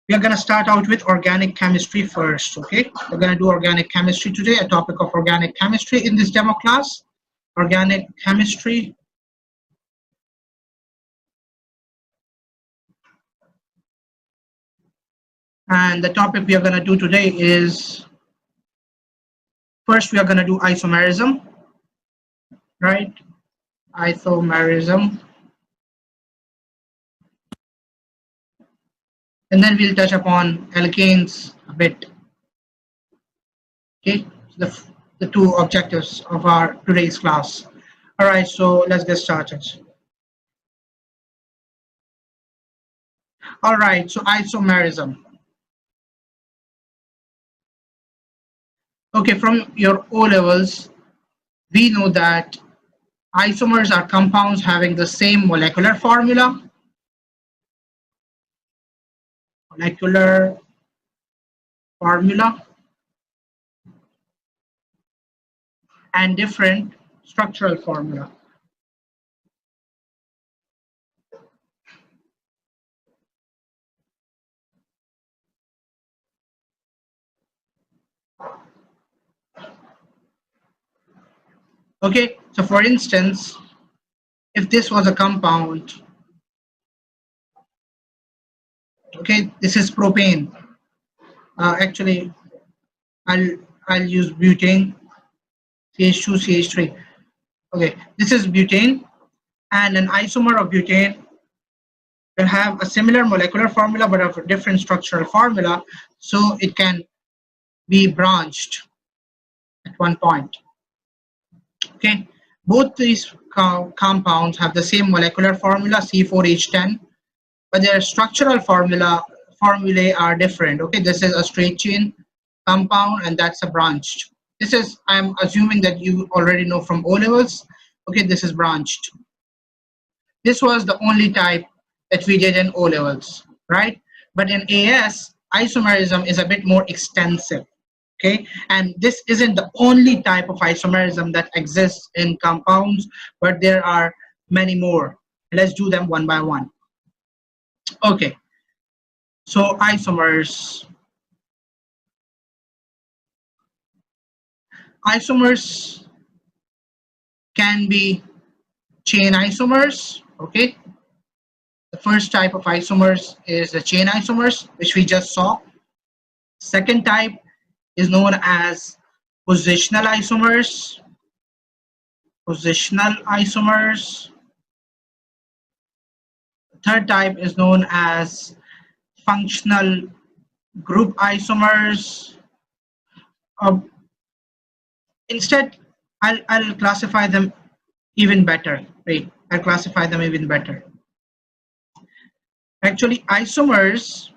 We are going to start out with organic chemistry first, okay? We're going to do organic chemistry today, a topic of organic chemistry in this demo class. Organic chemistry. And the topic we are going to do today is, first we are going to do isomerism, right? Isomerism. And then we'll touch upon alkanes a bit. Okay, the two objectives of our today's class. All right, so let's get started. All right, so isomerism. Okay, from your O levels, we know that isomers are compounds having the same molecular formula. And different structural formula. Okay, so for instance, if this was a compound, okay, this is propane. Actually, I'll use butane, CH2, CH3. Okay, this is butane, and an isomer of butane will have a similar molecular formula but of a different structural formula, so it can be branched at one point. Okay, both these compounds have the same molecular formula, C4H10, but their structural formulae are different. Okay, this is a straight chain compound and that's a branched. This is, I'm assuming that you already know from O levels. Okay, this is branched. This was the only type that we did in O levels, right? But in AS, isomerism is a bit more extensive. Okay, and this isn't the only type of isomerism that exists in compounds, but there are many more. Let's do them one by one. Okay, so isomers. Isomers can be chain isomers. Okay, the first type of isomers is the chain isomers, which we just saw. Second type is known as positional isomers. Positional isomers. The third type is known as functional group isomers. Instead, I'll classify them even better. Wait, I'll classify them even better. Actually, isomers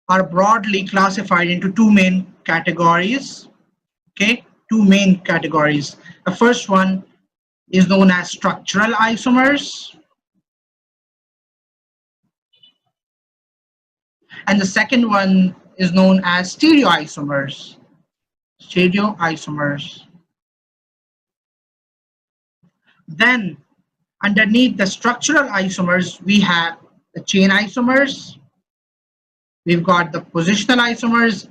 are broadly classified into two main categories. Okay, two main categories. The first one is known as structural isomers, and the second one is known as stereoisomers. Stereoisomers. Then, underneath the structural isomers, we have the chain isomers. We've got the positional isomers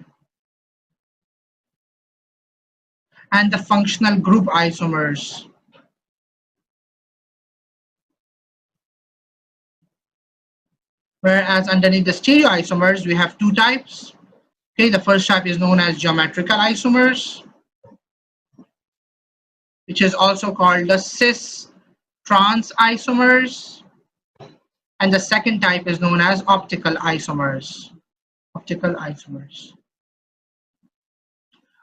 and the functional group isomers. Whereas underneath the stereoisomers, we have two types. Okay, the first type is known as geometrical isomers, which is also called the cis-trans isomers. And the second type is known as optical isomers. Optical isomers.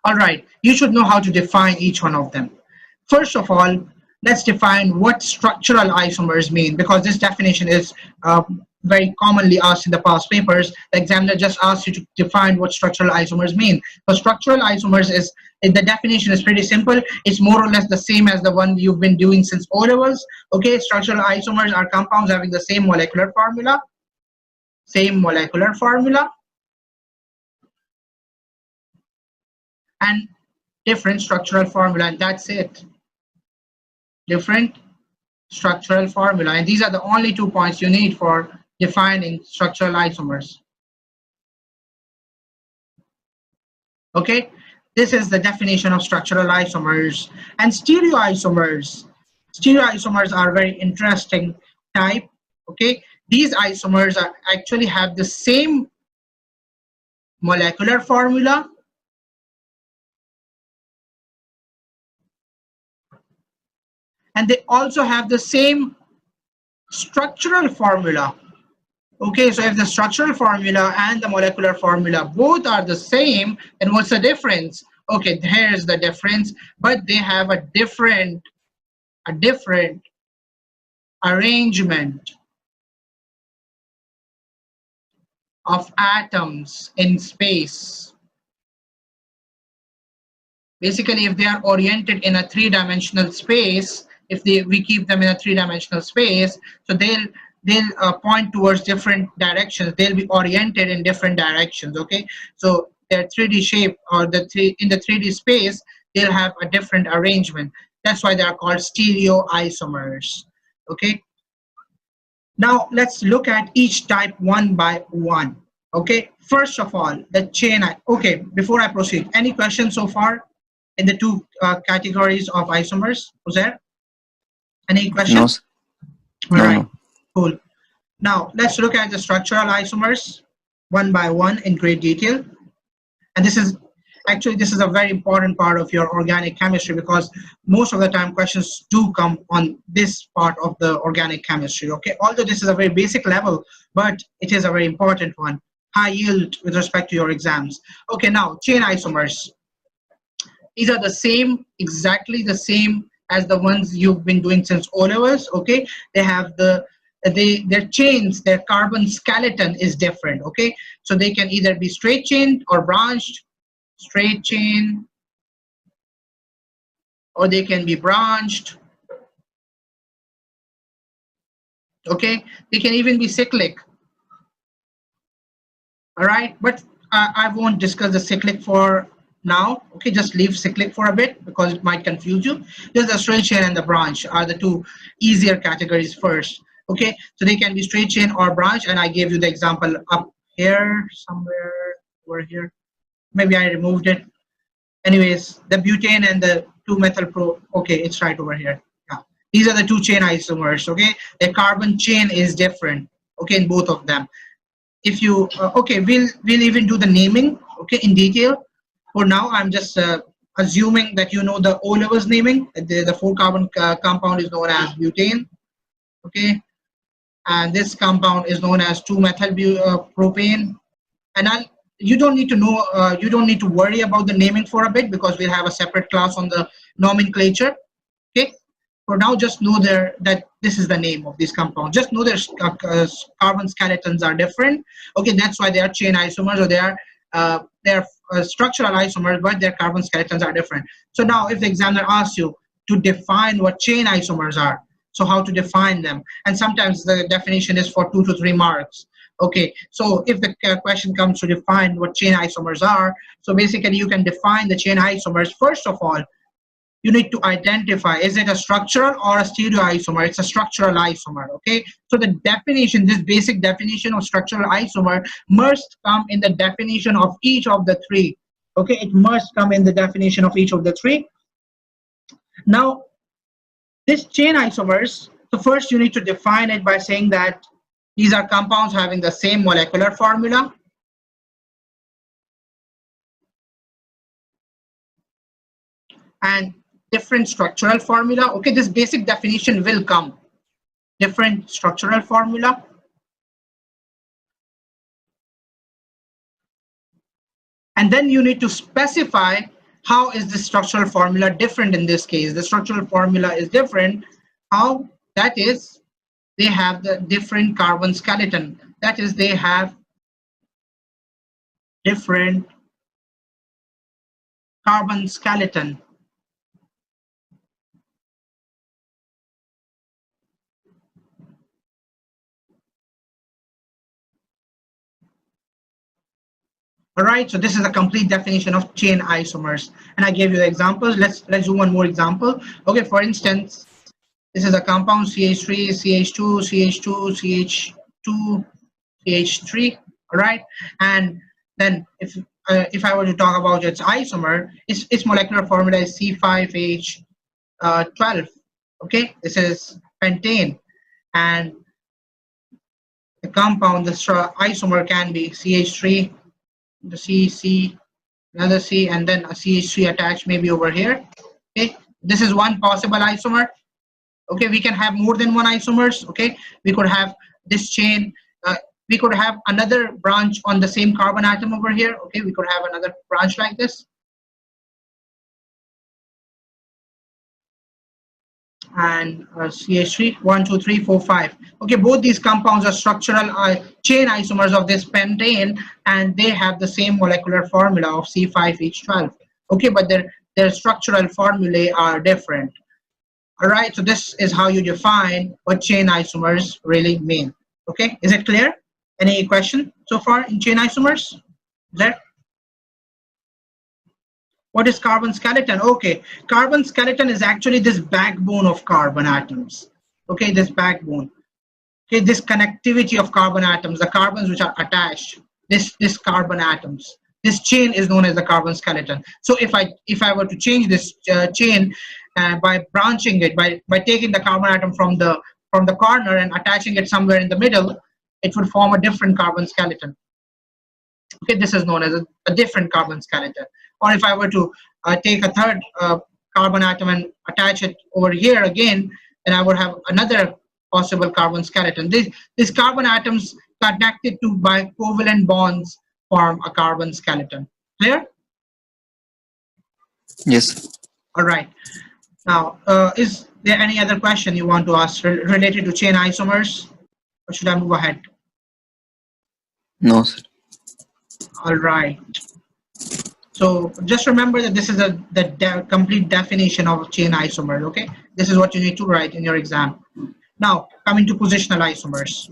All right, you should know how to define each one of them. First of all, let's define what structural isomers mean, because this definition is very commonly asked in the past papers. The examiner just asks you to define what structural isomers mean. So structural isomers is, the definition is pretty simple. It's more or less the same as the one you've been doing since O levels. Okay, structural isomers are compounds having the same molecular formula. Same molecular formula. And different structural formula, and that's it. Different structural formula, and these are the only 2 points you need for defining structural isomers. Okay, this is the definition of structural isomers. And stereoisomers. Stereoisomers are very interesting type. Okay, these isomers are actually have the same molecular formula, and they also have the same structural formula. Okay, so if the structural formula and the molecular formula both are the same, then what's the difference? Okay, here's the difference, but they have a different arrangement of atoms in space. Basically, if they are oriented in a three-dimensional space, if we keep them in a three-dimensional space, so they'll point towards different directions. They'll be oriented in different directions. Okay, so their 3D shape, or in the 3D space, they'll have a different arrangement. That's why they are called stereoisomers. Okay, now let's look at each type one by one. Okay, first of all, the chain. Okay, before I proceed, any questions so far in the two categories of isomers? Was there any questions? No. All right, cool. Now let's look at the structural isomers one by one in great detail. And this is a very important part of your organic chemistry, because most of the time questions do come on this part of the organic chemistry. Okay, although this is a very basic level, but it is a very important one, high yield with respect to your exams. Okay, now chain isomers. These are the same, exactly the same as the ones you've been doing since O levels. Okay, they have their chains, their carbon skeleton is different. Okay, so they can either be straight chain or branched, straight chain, or they can be branched. Okay, they can even be cyclic. All right, but I won't discuss the cyclic for now. Okay, just leave cyclic for a bit because it might confuse you. Just the straight chain and the branch are the two easier categories first. Okay, so they can be straight chain or branch, and I gave you the example up here, somewhere over here. Maybe I removed it. Anyways, the butane and the 2-methyl-pro. Okay, it's right over here. Yeah, these are the two chain isomers. Okay, the carbon chain is different. Okay, in both of them. If you okay, we'll even do the naming. Okay, in detail. For now, I'm just assuming that you know the O levels naming. The 4-carbon compound is known as butane. Okay, and this compound is known as 2-methyl-propane. And you don't need to know, you don't need to worry about the naming for a bit, because we'll have a separate class on the nomenclature. Okay, for now, just know that this is the name of this compound. Just know their carbon skeletons are different. Okay, that's why they are chain isomers, or they are structural isomers, but their carbon skeletons are different. So now, if the examiner asks you to define what chain isomers are, so how to define them, and sometimes the definition is for 2 to 3 marks. Okay, so if the question comes to define what chain isomers are, so basically you can define the chain isomers. First of all, you need to identify, is it a structural or a stereoisomer? It's a structural isomer. Okay, so the definition, this basic definition of structural isomer must come in the definition of each of the 3. Okay, it must come in the definition of each of the 3. Now, this chain isomers, so first you need to define it by saying that these are compounds having the same molecular formula. And different structural formula. Okay, this basic definition will come. Different structural formula. And then you need to specify how is the structural formula different in this case. The structural formula is different. How? That is, they have the different carbon skeleton. That is, they have different carbon skeleton. All right, so this is a complete definition of chain isomers, and I gave you the examples. Let's do one more example. Okay, for instance, This is a compound CH3, CH2, CH2, CH2, CH3. All right, and then if I were to talk about its isomer, its molecular formula is C5H12. Okay, this is pentane, and the compound, the isomer can be CH3, the C, another C, and then a CH3 attached maybe over here. Okay, this is one possible isomer. Okay, we can have more than one isomers. Okay, we could have this chain. We could have another branch on the same carbon atom over here. Okay, we could have another branch like this. And CH3, 1, 2, 3, 4, 5. Okay, both these compounds are structural chain isomers of this pentane, and they have the same molecular formula of C5H12. Okay, but their structural formulae are different. All right, so this is how you define what chain isomers really mean. Okay, is it clear? Any question so far in chain isomers? There? What is carbon skeleton? Okay, carbon skeleton is actually this backbone of carbon atoms. Okay, this backbone. Okay, this connectivity of carbon atoms, the carbons which are attached, this carbon atoms. This chain is known as the carbon skeleton. So if I were to change this chain by branching it, by taking the carbon atom from the corner and attaching it somewhere in the middle, it would form a different carbon skeleton. Okay, this is known as a different carbon skeleton. Or if I were to take a third carbon atom and attach it over here again, then I would have another possible carbon skeleton. These carbon atoms connected to by covalent bonds form a carbon skeleton. Clear? Yes. All right. Now, is there any other question you want to ask related to chain isomers? Or should I move ahead? No, sir. All right. So just remember that this is the complete definition of chain isomer. Okay, this is what you need to write in your exam. Now coming to positional isomers.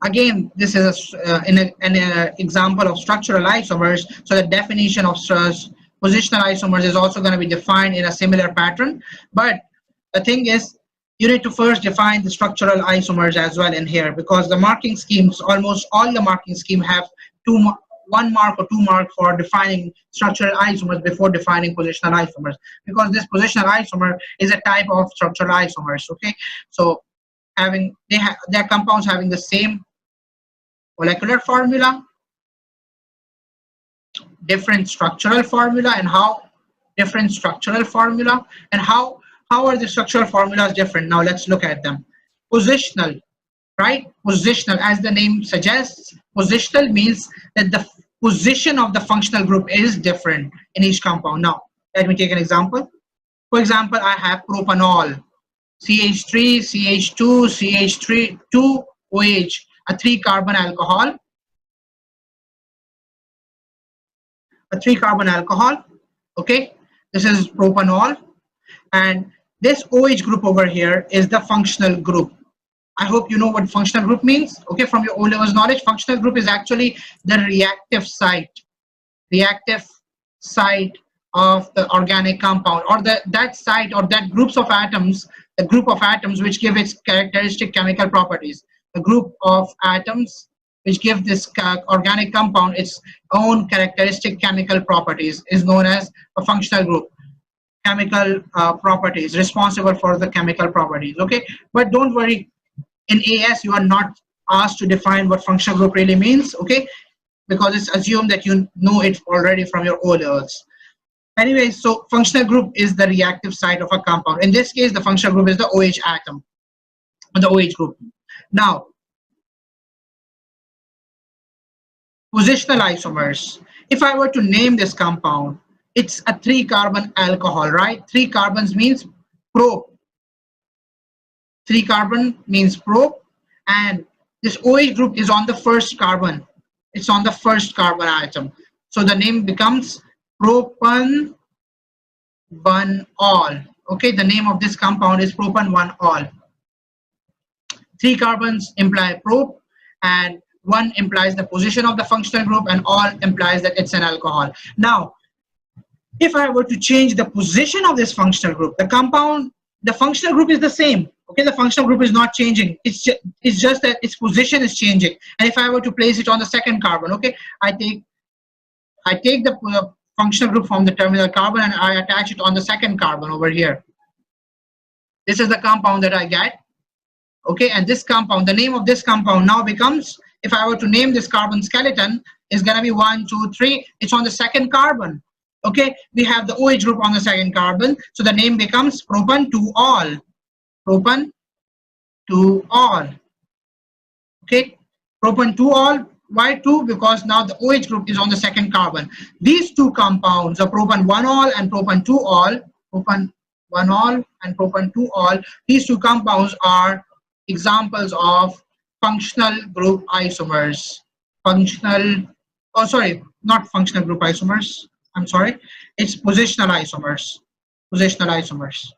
Again, this is an example of structural isomers. So the definition of positional isomers is also going to be defined in a similar pattern. But the thing is, you need to first define the structural isomers as well in here, because the marking schemes, almost all the marking scheme have 1 mark or 2 mark for defining structural isomers before defining positional isomers, because this positional isomer is a type of structural isomers. Okay, so their compounds having the same molecular formula, different structural formula, and how are the structural formulas different? Now let's look at them. Positional, right? Positional, as the name suggests, positional means that the position of the functional group is different in each compound. Now, let me take an example. For example, I have propanol, CH3, CH2, CH3, 2 OH, a 3-carbon alcohol. A 3-carbon alcohol. Okay, this is propanol. And this OH group over here is the functional group. I hope you know what functional group means. Okay, from your O-levels knowledge, functional group is actually the reactive site of the organic compound, or that site or that groups of atoms, the group of atoms which give its characteristic chemical properties. The group of atoms which give this organic compound its own characteristic chemical properties is known as a functional group. Chemical properties, responsible for the chemical properties. Okay, but don't worry, in AS you are not asked to define what functional group really means. Okay, because it's assumed that you know it already from your O-levels. Anyway, so functional group is the reactive site of a compound. In this case, the functional group is the OH atom, the OH group. Now, positional isomers. If I were to name this compound, it's a 3-carbon alcohol, right? 3 carbons means pro. 3 carbon means pro, and this OH group is on the first carbon. It's on the first carbon atom. So the name becomes propan 1-ol. Okay, the name of this compound is propan 1-ol. 3 carbons imply pro, and 1 implies the position of the functional group, and all implies that it's an alcohol. Now, if I were to change the position of this functional group, the functional group is the same. Okay, the functional group is not changing. It's just that its position is changing. And if I were to place it on the second carbon, okay, I take the functional group from the terminal carbon and I attach it on the second carbon over here. This is the compound that I get. Okay, and this compound, the name of this compound now becomes, if I were to name this carbon skeleton, is going to be 1, 2, 3. It's on the second carbon. Okay, we have the OH group on the second carbon, so the name becomes propan-2-ol. Propan-2-ol. Okay, propan-2-ol. Why 2? Because now the OH group is on the second carbon. These two compounds, the propan-1-ol and propan-2-ol, propan-1-ol and propan-2-ol, these two compounds are examples of functional group isomers. Not functional group isomers. I'm sorry. It's positional isomers. Positional isomers.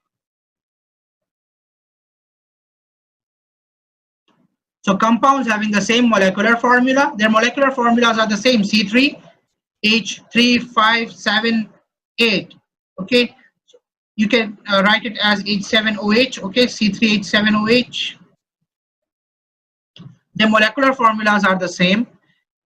So compounds having the same molecular formula, their molecular formulas are the same, C3H3578. Okay, you can write it as H7OH. Okay, C3H7OH. The molecular formulas are the same,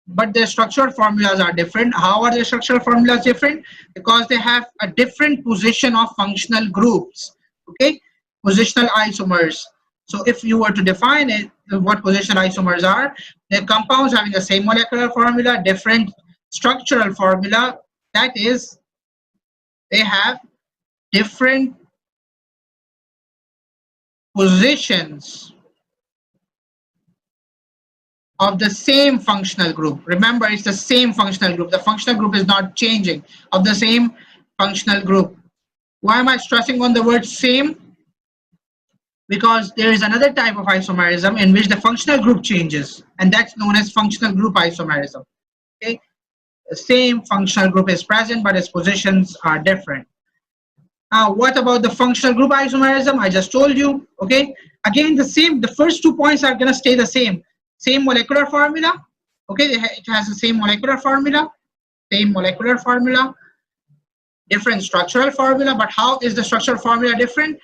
but their structural formulas are different. How are their structural formulas different? Because they have a different position of functional groups. Okay, positional isomers. So if you were to define it, what positional isomers are, they're compounds having the same molecular formula, different structural formula. That is, they have different positions of the same functional group. Remember, it's the same functional group. The functional group is not changing, of the same functional group. Why am I stressing on the word same? Because there is another type of isomerism in which the functional group changes, and that's known as functional group isomerism. Okay, the same functional group is present, but its positions are different. Now, what about the functional group isomerism? I just told you. Okay, again, the first 2 points are going to stay the same. Same molecular formula. Okay, it has the same molecular formula, different structural formula. But how is the structural formula different?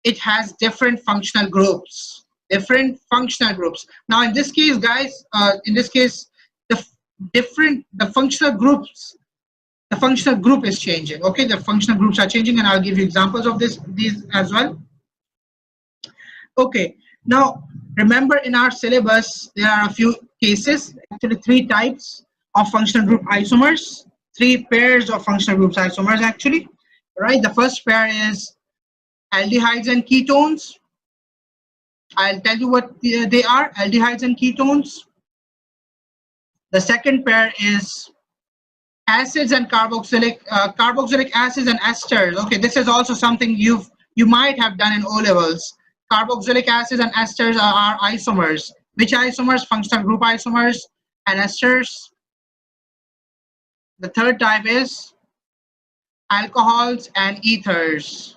It has different functional groups. Now, in this case, guys, the functional group is changing. Okay, the functional groups are changing, and I'll give you examples of these as well. Okay, now remember, in our syllabus there are a few cases, actually 3 types of functional group isomers, 3 pairs of functional groups isomers actually, right? The first pair is aldehydes and ketones. I'll tell you what they are, aldehydes and ketones. The second pair is acids and carboxylic acids and esters. Okay, this is also something you might have done in O levels. Carboxylic acids and esters are isomers. Which isomers? Functional group isomers and esters. The third type is alcohols and ethers.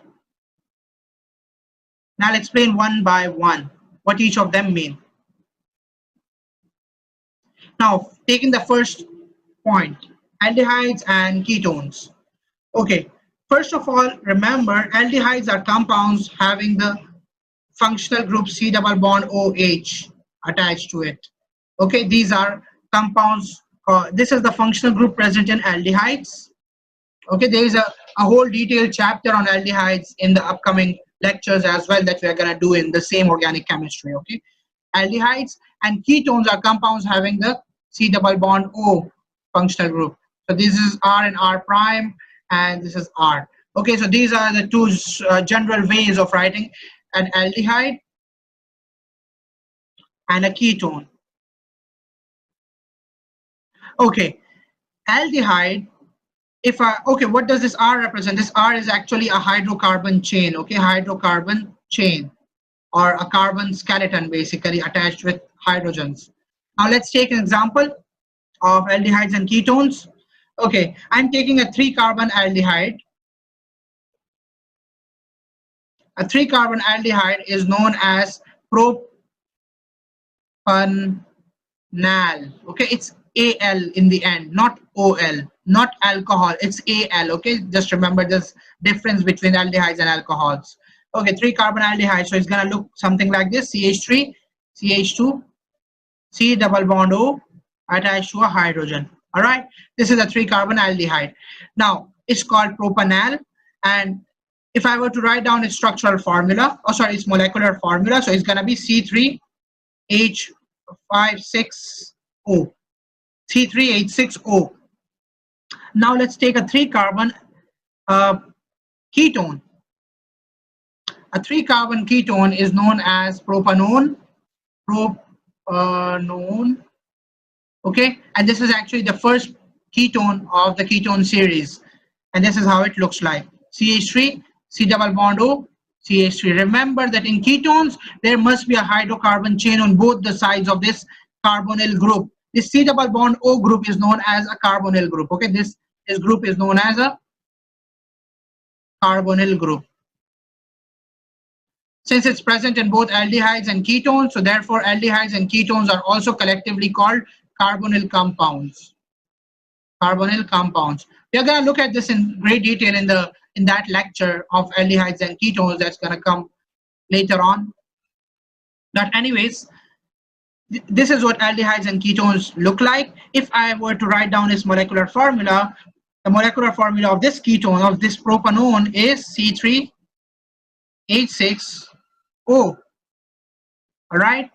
Now I'll explain one by one what each of them mean. Now, taking the first point, aldehydes and ketones. Okay, first of all, remember, aldehydes are compounds having the functional group C double bond OH attached to it. Okay, these are compounds. This is the functional group present in aldehydes. Okay, there is a whole detailed chapter on aldehydes in the upcoming lectures as well that we are going to do in the same organic chemistry. Okay, aldehydes and ketones are compounds having the C double bond O functional group. So this is R and R prime, and this is R. Okay, so these are the 2 general ways of writing an aldehyde and a ketone. Okay, aldehyde, what does this R represent? This R is actually a hydrocarbon chain. Okay, hydrocarbon chain, or a carbon skeleton basically attached with hydrogens. Now let's take an example of aldehydes and ketones. Okay, I'm taking a 3-carbon aldehyde. A 3-carbon aldehyde is known as propanal. Okay, its Al in the end, not Ol, not alcohol. It's Al. Okay, just remember this difference between aldehydes and alcohols. Okay, 3 carbon aldehyde. So it's gonna look something like this: CH3, CH2, C double bond O attached to a hydrogen. All right, this is a 3 carbon aldehyde. Now it's called propanal, and if I were to write down its structural formula, oh sorry, its molecular formula, so it's gonna be C3H56O. C3H6O. Now let's take a 3 carbon ketone. A 3 carbon ketone is known as propanone. Okay, and this is actually the first ketone of the ketone series, and this is how it looks like: CH3, C double bond O, CH3. Remember that in ketones there must be a hydrocarbon chain on both the sides of this carbonyl group. This C double bond O group is known as a carbonyl group. Okay, this group is known as a carbonyl group. Since it's present in both aldehydes and ketones, so therefore aldehydes and ketones are also collectively called carbonyl compounds. Carbonyl compounds. We are going to look at this in great detail in that lecture of aldehydes and ketones that's going to come later on. But anyways, this is what aldehydes and ketones look like. If I were to write down its molecular formula, the molecular formula of this ketone, of this propanone, is C3H6O. All right,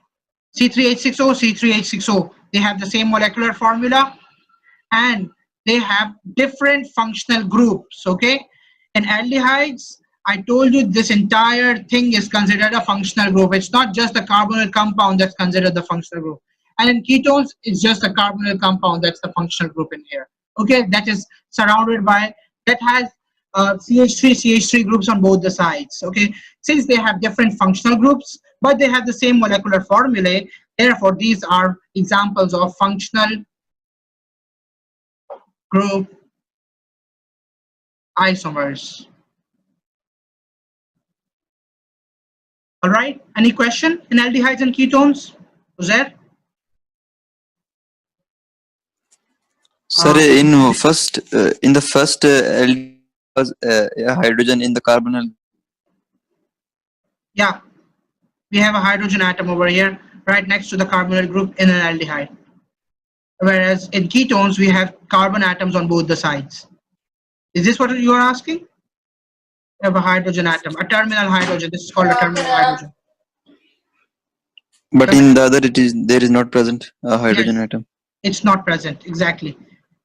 C3H6O, C3H6O. They have the same molecular formula and they have different functional groups. Okay, in aldehydes, I told you this entire thing is considered a functional group. It's not just the carbonyl compound that's considered the functional group. And in ketones, it's just a carbonyl compound that's the functional group in here. Okay, that is surrounded by, that has CH3 groups on both the sides. Okay, since they have different functional groups, but they have the same molecular formulae, therefore these are examples of functional group isomers. All right, any question in aldehydes and ketones? Was there? Sir, in the first aldehyde was a hydrogen in the carbonyl. Yeah, we have a hydrogen atom over here right next to the carbonyl group in an aldehyde. Whereas in ketones, we have carbon atoms on both the sides. Is this what you are asking? We have a hydrogen atom, a terminal hydrogen. This is called a terminal hydrogen. But in the other, there is not present a hydrogen atom. It's not present, exactly.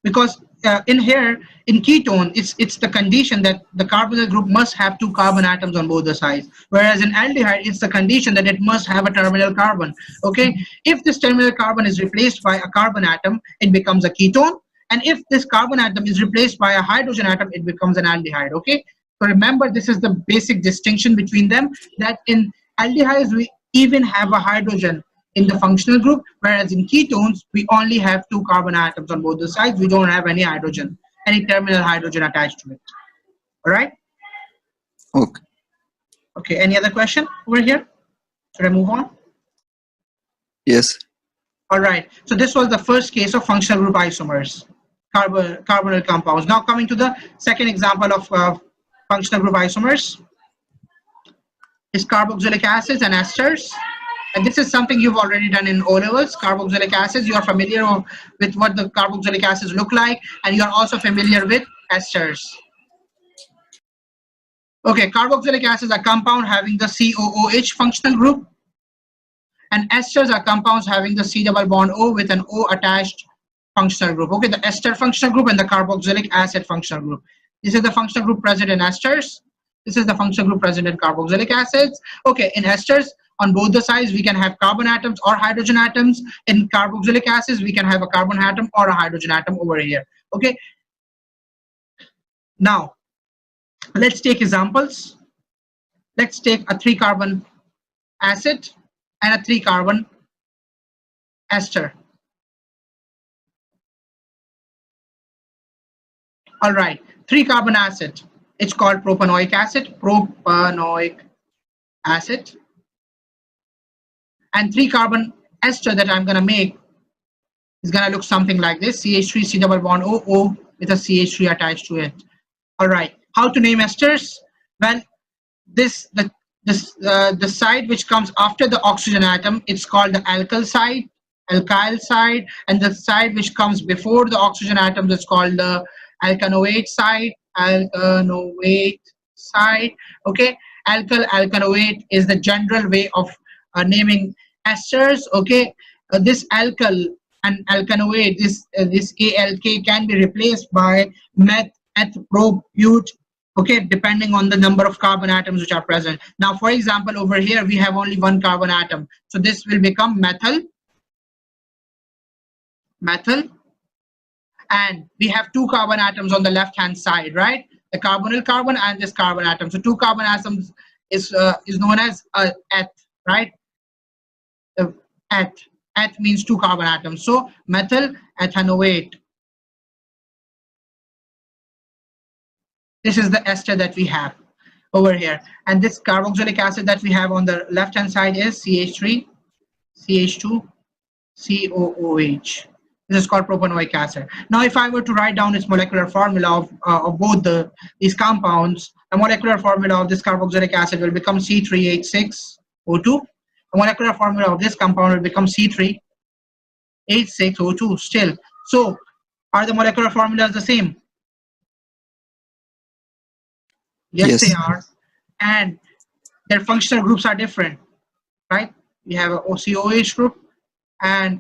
Because in here, in ketone, it's the condition that the carbonyl group must have 2 carbon atoms on both the sides. Whereas in aldehyde, it's the condition that it must have a terminal carbon. Okay, if this terminal carbon is replaced by a carbon atom, it becomes a ketone. And if this carbon atom is replaced by a hydrogen atom, it becomes an aldehyde. Okay, so remember, this is the basic distinction between them, that in aldehydes, we even have a hydrogen in the functional group, whereas in ketones, we only have 2 carbon atoms on both the sides. We don't have any hydrogen, any terminal hydrogen attached to it. All right? Okay. Okay, any other question over here? Should I move on? Yes. All right, so this was the first case of functional group isomers, carbonyl compounds. Now coming to the second example of functional group isomers is carboxylic acids and esters. And this is something you've already done in O-levels. Carboxylic acids, you are familiar with what the carboxylic acids look like, and you are also familiar with esters. Okay, carboxylic acids are compound having the COOH functional group, and esters are compounds having the C double bond O with an O attached functional group. Okay, the ester functional group and the carboxylic acid functional group. This is the functional group present in esters. This is the functional group present in carboxylic acids. Okay, in esters, on both the sides, we can have carbon atoms or hydrogen atoms. In carboxylic acids, we can have a carbon atom or a hydrogen atom over here. Okay. Now, let's take examples. Let's take a 3 carbon acid and a 3 carbon ester. All right, 3 carbon acid. It's called propanoic acid. Propanoic acid. And 3 carbon ester that I'm going to make is going to look something like this: CH3 C double bond O, O with a CH3 attached to it. All right, how to name esters? Well, the side which comes after the oxygen atom, it's called the alkyl side, and the side which comes before the oxygen atom is called the alkanoate side. Okay, alkanoate is the general way of naming esters. Okay, this alkyl and alkanoate, this ALK can be replaced by meth, eth, pro, but. Okay, depending on the number of carbon atoms which are present. Now, for example, over here we have only one carbon atom, so this will become methyl, and we have two carbon atoms on the left hand side, right? The carbonyl carbon and this carbon atom. So two carbon atoms is known as eth, right? The eth means two carbon atoms. So methyl ethanoate. This is the ester that we have over here, and this carboxylic acid that we have on the left hand side is CH3 CH2 COOH. This is called propanoic acid. Now if I were to write down its molecular formula of both these compounds, the molecular formula of this carboxylic acid will become C3H6O2. The molecular formula of this compound will become C3H6O2 still. So are the molecular formulas the same? Yes, they are, and their functional groups are different, right? We have a OCOH group and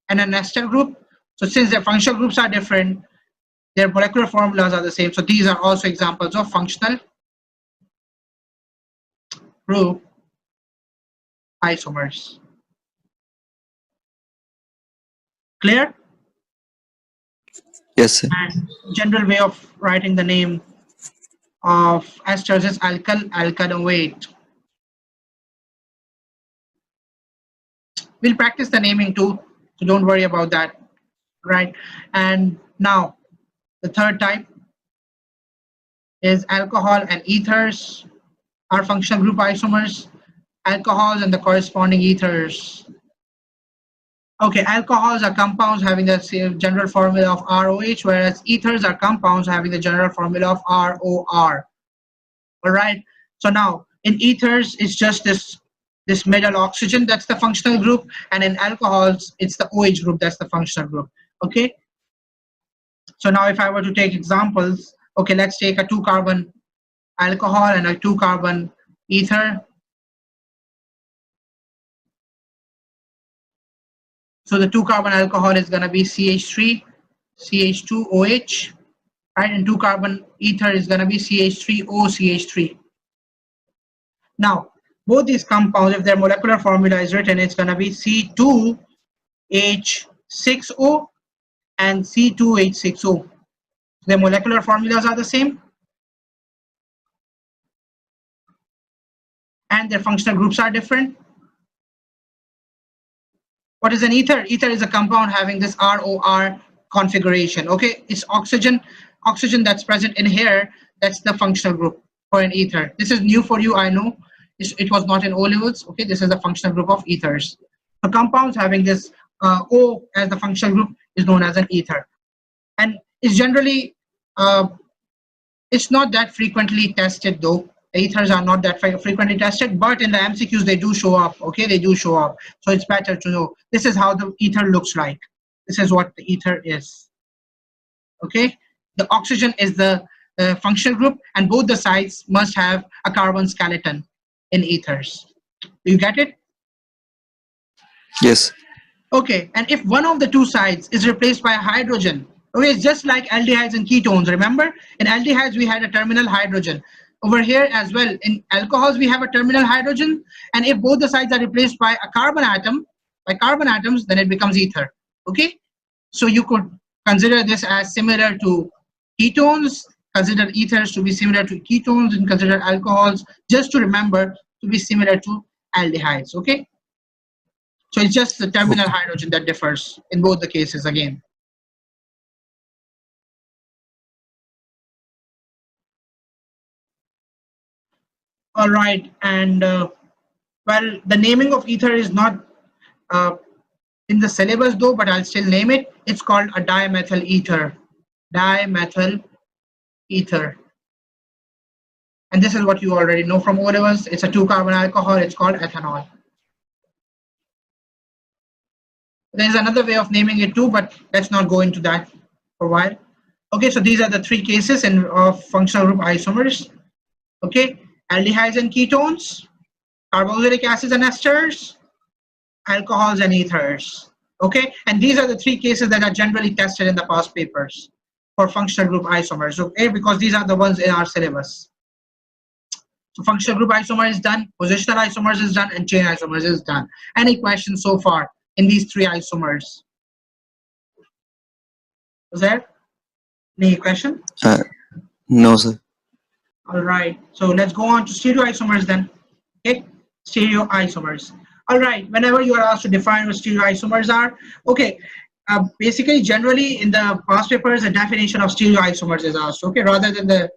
an ester group. So since their functional groups are different, their molecular formulas are the same. So these are also examples of functional group isomers. Clear? Yes, sir. And general way of writing the name of esters is alkanoate. We'll practice the naming too, so don't worry about that, right? And now the third type is alcohol and ethers are functional group isomers. Alcohols and the corresponding ethers. Okay, alcohols are compounds having the same general formula of ROH, whereas ethers are compounds having the general formula of ROR. All right, so now in ethers it's just this middle oxygen, that's the functional group, and in alcohols it's the OH group, that's the functional group. Okay, so now if I were to take examples, okay, let's take a 2-carbon alcohol and a 2-carbon ether. So the 2-carbon alcohol is going to be CH3 CH2OH, right, and 2-carbon ether is going to be CH3OCH3. Now both these compounds, if their molecular formula is written, it's going to be C2H6O and C2H6O. Their molecular formulas are the same and their functional groups are different. What is an ether? Ether is a compound having this ROR configuration. Okay, it's oxygen that's present in here, that's the functional group for an ether. This is new for you, I know. It was not in O levels. Okay, this is the functional group of ethers. So compounds having this O as the functional group is known as an ether, and it's generally it's not that frequently tested though. Ethers are not that frequently tested, but in the MCQs they do show up. Okay, they do show up, so it's better to know. This is how the ether looks like. This is what the ether is. Okay, the oxygen is the functional group, and both the sides must have a carbon skeleton in ethers. Do you get it? Yes. Okay, and if one of the two sides is replaced by a hydrogen, okay, it's just like aldehydes and ketones. Remember, in aldehydes we had a terminal hydrogen. Over here as well, in alcohols we have a terminal hydrogen, and if both the sides are replaced by a carbon atom, by carbon atoms, then it becomes ether. Okay, so you could consider this as similar to ketones, consider ethers to be similar to ketones, and consider alcohols just to remember to be similar to aldehydes. Okay, so it's just the terminal hydrogen that differs in both the cases again. All right, and well, the naming of ether is not in the syllabus though, but I'll still name it. It's called a dimethyl ether. Dimethyl ether. And this is what you already know from O-levels. It's a 2-carbon alcohol. It's called ethanol. There's another way of naming it too, but let's not go into that for a while. Okay, so these are the 3 cases of functional group isomers. Okay, aldehydes and ketones, carboxylic acids and esters, alcohols and ethers. Okay, and these are the 3 cases that are generally tested in the past papers for functional group isomers. Okay, because these are the ones in our syllabus. So functional group isomer is done, positional isomers is done, and chain isomers is done. Any questions so far in these 3 isomers? Was there any question? No, sir. All right, so let's go on to stereoisomers then. Okay, stereoisomers. All right, whenever you are asked to define what stereoisomers are, okay, basically generally in the past papers a definition of stereoisomers is asked, okay, rather than the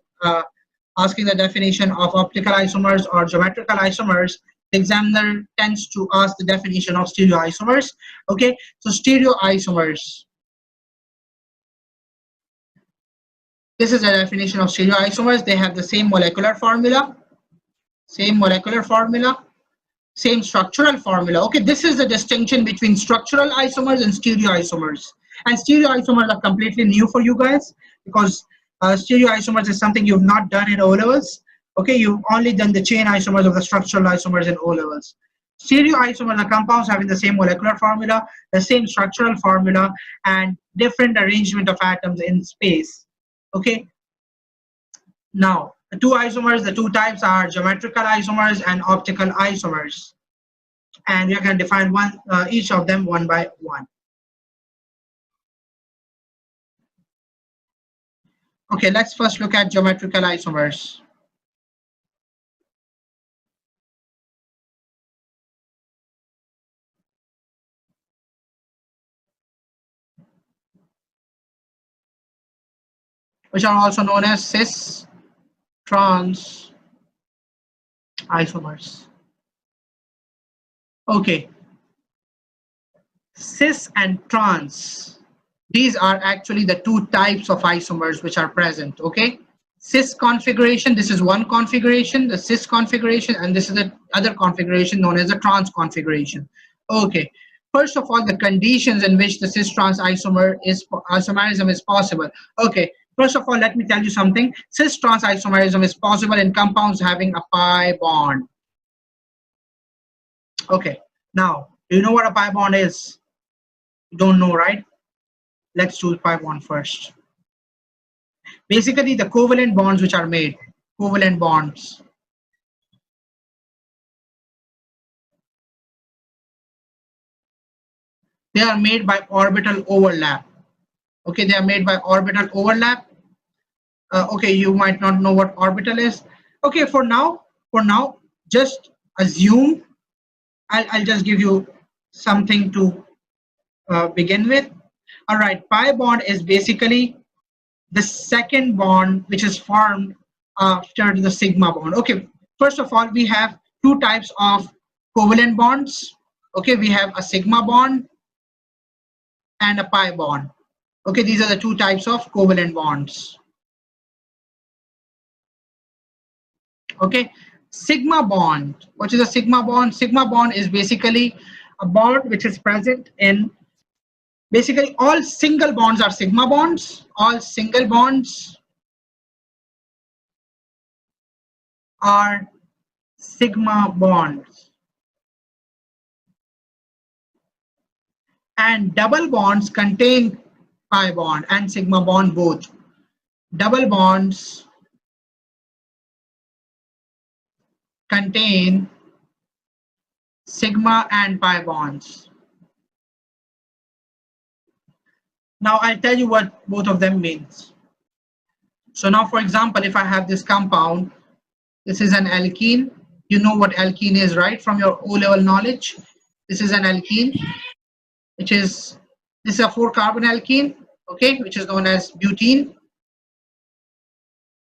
asking the definition of optical isomers or geometrical isomers, the examiner tends to ask the definition of stereoisomers. Okay, so stereoisomers. This is a definition of stereoisomers. They have the same molecular formula, same structural formula. Okay, this is the distinction between structural isomers and stereoisomers. And stereoisomers are completely new for you guys because stereoisomers is something you've not done in O-levels. Okay, you've only done the chain isomers of the structural isomers in O-levels. Stereoisomers are compounds having the same molecular formula, the same structural formula, and different arrangement of atoms in space. Okay, now the 2 isomers, the 2 types are geometrical isomers and optical isomers, and we are going to define each of them one by one. Okay, let's first look at geometrical isomers. Which are also known as cis trans isomers. Okay, cis and trans, these are actually the 2 types of isomers which are present. Okay, cis configuration, this is one configuration, the cis configuration, and this is the other configuration known as the trans configuration. Okay, first of all, the conditions in which the cis trans isomerism is possible. Okay, first of all, let me tell you something. Cis trans isomerism is possible in compounds having a pi bond. Okay, now do you know what a pi bond is? You don't know, right? Let's do pi bond first. Basically, the covalent bonds which are made, covalent bonds. They are made by orbital overlap. Okay, they are made by orbital overlap. Okay, you might not know what orbital is. Okay, for now, just assume. I'll just give you something to begin with. All right, pi bond is basically the second bond which is formed after the sigma bond. Okay, first of all, we have 2 types of covalent bonds. Okay, we have a sigma bond and a pi bond. Okay, these are the 2 types of covalent bonds. Okay, sigma bond. What is a sigma bond? Sigma bond is basically a bond which is present in basically all single bonds are sigma bonds. All single bonds are sigma bonds. And double bonds contain pi bond and sigma bond both. Double bonds contain sigma and pi bonds. Now I'll tell you what both of them means. So now, for example, if I have this compound, this is an alkene. You know what alkene is, right? From your O-level knowledge. This is an alkene, this is a 4-carbon alkene, okay, which is known as butene.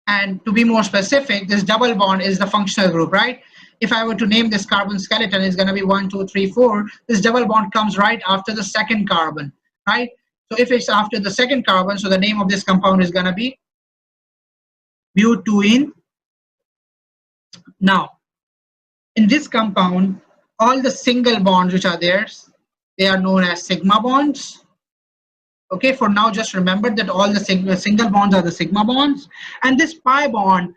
And to be more specific, this double bond is the functional group, right? if I were to name this carbon skeleton, it's going to be 1, 2, 3, 4. This double bond comes right after the second carbon, right? So if it's after the second carbon, so the name of this compound is going to be butene. Now, in this compound, all the single bonds which are there, they are known as sigma bonds. Okay, for now, just remember that all the single bonds are the sigma bonds. And this pi bond,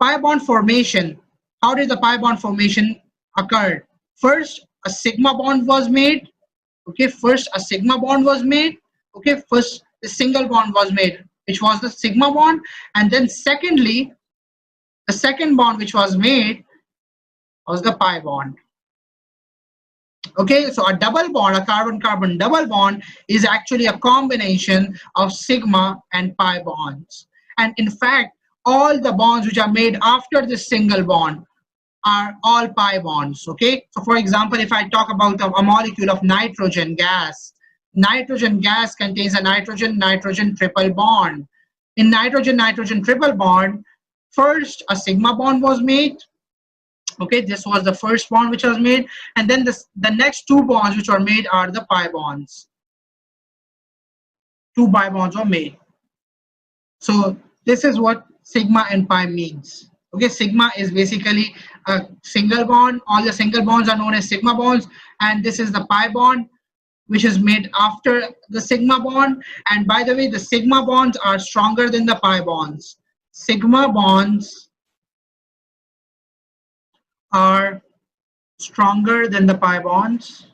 pi bond formation, how did the pi bond formation occur? First, a sigma bond was made. Okay, first a sigma bond was made. Okay, first the single bond was made, which was the sigma bond. And then secondly, the second bond which was made was the pi bond. Okay, so a double bond, a carbon-carbon double bond is actually a combination of sigma and pi bonds. And in fact, all the bonds which are made after this single bond are all pi bonds. Okay, so for example, if I talk about a molecule of nitrogen gas contains a nitrogen-nitrogen triple bond. In nitrogen-nitrogen triple bond, first a sigma bond was made. Okay, this was the first bond which was made, and then the next two bonds which are made are the pi bonds. Two pi bonds were made. So this is what sigma and pi means. Okay, sigma is basically a single bond. All the single bonds are known as sigma bonds, and this is the pi bond which is made after the sigma bond. And by the way, the sigma bonds are stronger than the pi bonds. Sigma bonds are stronger than the pi bonds.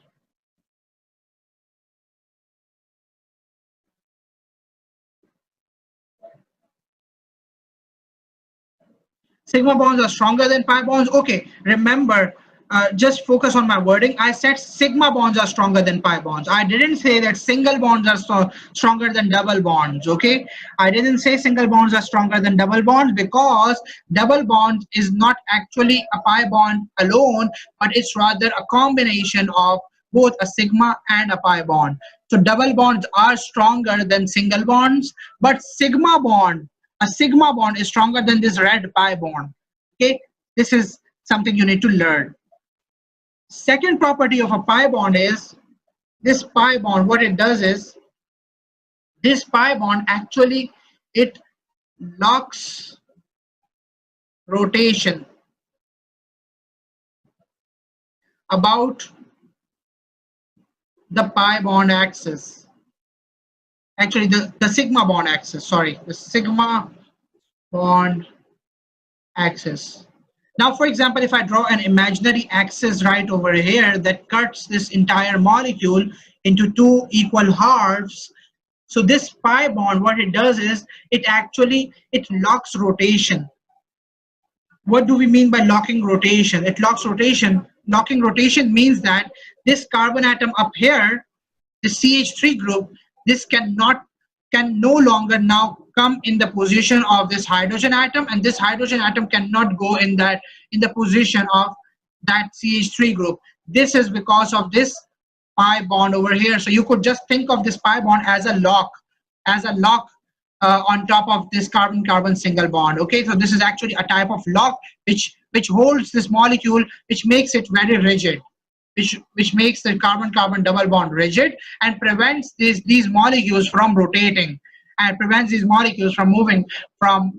Sigma bonds are stronger than pi bonds. Okay, remember, just focus on my wording. I said sigma bonds are stronger than pi bonds. I didn't say that single bonds are stronger than double bonds. Okay, I didn't say single bonds are stronger than double bonds, because double bond is not actually a pi bond alone, but it's rather a combination of both a sigma and a pi bond. So double bonds are stronger than single bonds, but a sigma bond is stronger than this red pi bond. Okay, this is something you need to learn. Second property of a pi bond is this pi bond. What it does is this pi bond actually it locks rotation about the pi bond axis. Actually, the sigma bond axis, sorry, the sigma bond axis. Now, for example, if I draw an imaginary axis right over here that cuts this entire molecule into two equal halves, so this pi bond, what it does is it locks rotation. What do we mean by locking rotation? It locks rotation. Locking rotation means that this carbon atom up here, the CH3 group, this can no longer now come in the position of this hydrogen atom, and this hydrogen atom cannot go in the position of that CH3 group. This is because of this pi bond over here. So you could just think of this pi bond as a lock on top of this carbon-carbon single bond. Okay, so this is actually a type of lock which holds this molecule, which makes it very rigid. Which makes the carbon-carbon double bond rigid and prevents these molecules from rotating, and prevents these molecules from moving from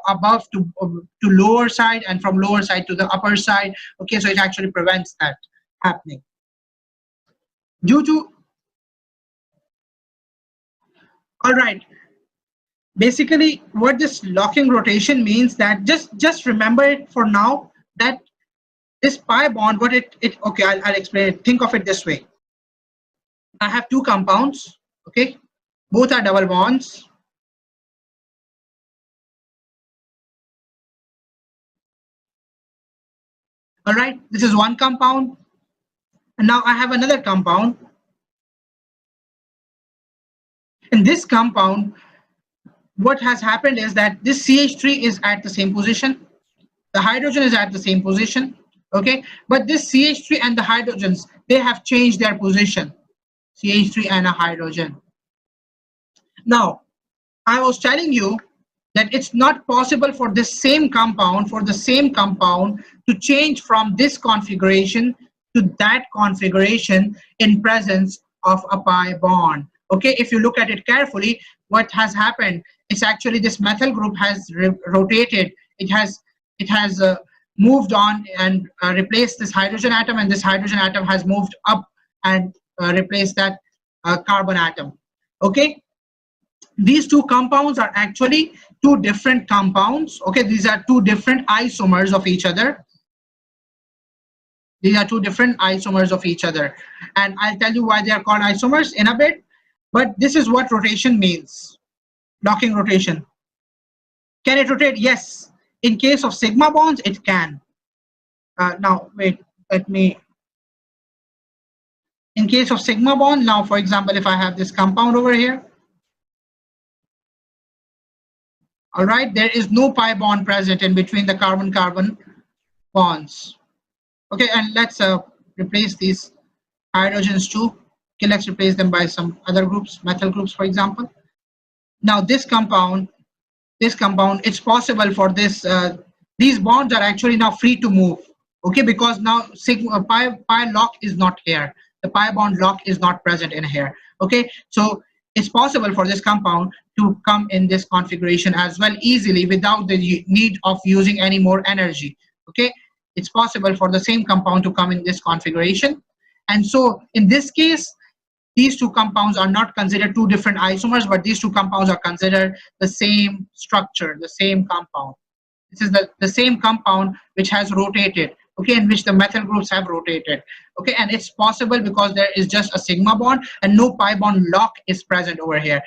above to lower side and from lower side to the upper side. Okay, so it actually prevents that happening. All right. Basically, what this locking rotation means, that just remember it for now, that this pi bond, what okay, I'll explain it. Think of it this way. I have two compounds, okay? Both are double bonds. All right, this is one compound. And now I have another compound. In this compound, what has happened is that this CH3 is at the same position. The hydrogen is at the same position. Okay, but this CH3 and the hydrogens, they have changed their position. CH3 and a hydrogen. Now, I was telling you that it's not possible for this same compound, to change from this configuration to that configuration in presence of a pi bond. Okay, if you look at it carefully, what has happened is actually this methyl group has rotated. It has moved on and replaced this hydrogen atom, and this hydrogen atom has moved up and replaced that carbon atom. Okay, these two compounds are actually two different compounds. Okay, these are two different isomers of each other. These are two different isomers of each other, and I'll tell you why they are called isomers in a bit. But this is what rotation means. Locking rotation. Can it rotate? Yes. In case of sigma bonds, it can. Now wait, in case of sigma bond, now for example, if I have this compound over here, all right, there is no pi bond present in between the carbon-carbon bonds. Okay, and let's replace these hydrogens too. Okay, let's replace them by some other groups, methyl groups, for example. Now this compound, it's possible for this, these bonds are actually now free to move. Okay, because now sigma pi lock is not here. The pi bond lock is not present in here. Okay, so it's possible for this compound to come in this configuration as well easily without the need of using any more energy. Okay, it's possible for the same compound to come in this configuration. And so in this case, these two compounds are not considered two different isomers, but these two compounds are considered the same structure, the same compound. This is the same compound which has rotated, okay, in which the methyl groups have rotated. Okay, and it's possible because there is just a sigma bond and no pi bond lock is present over here.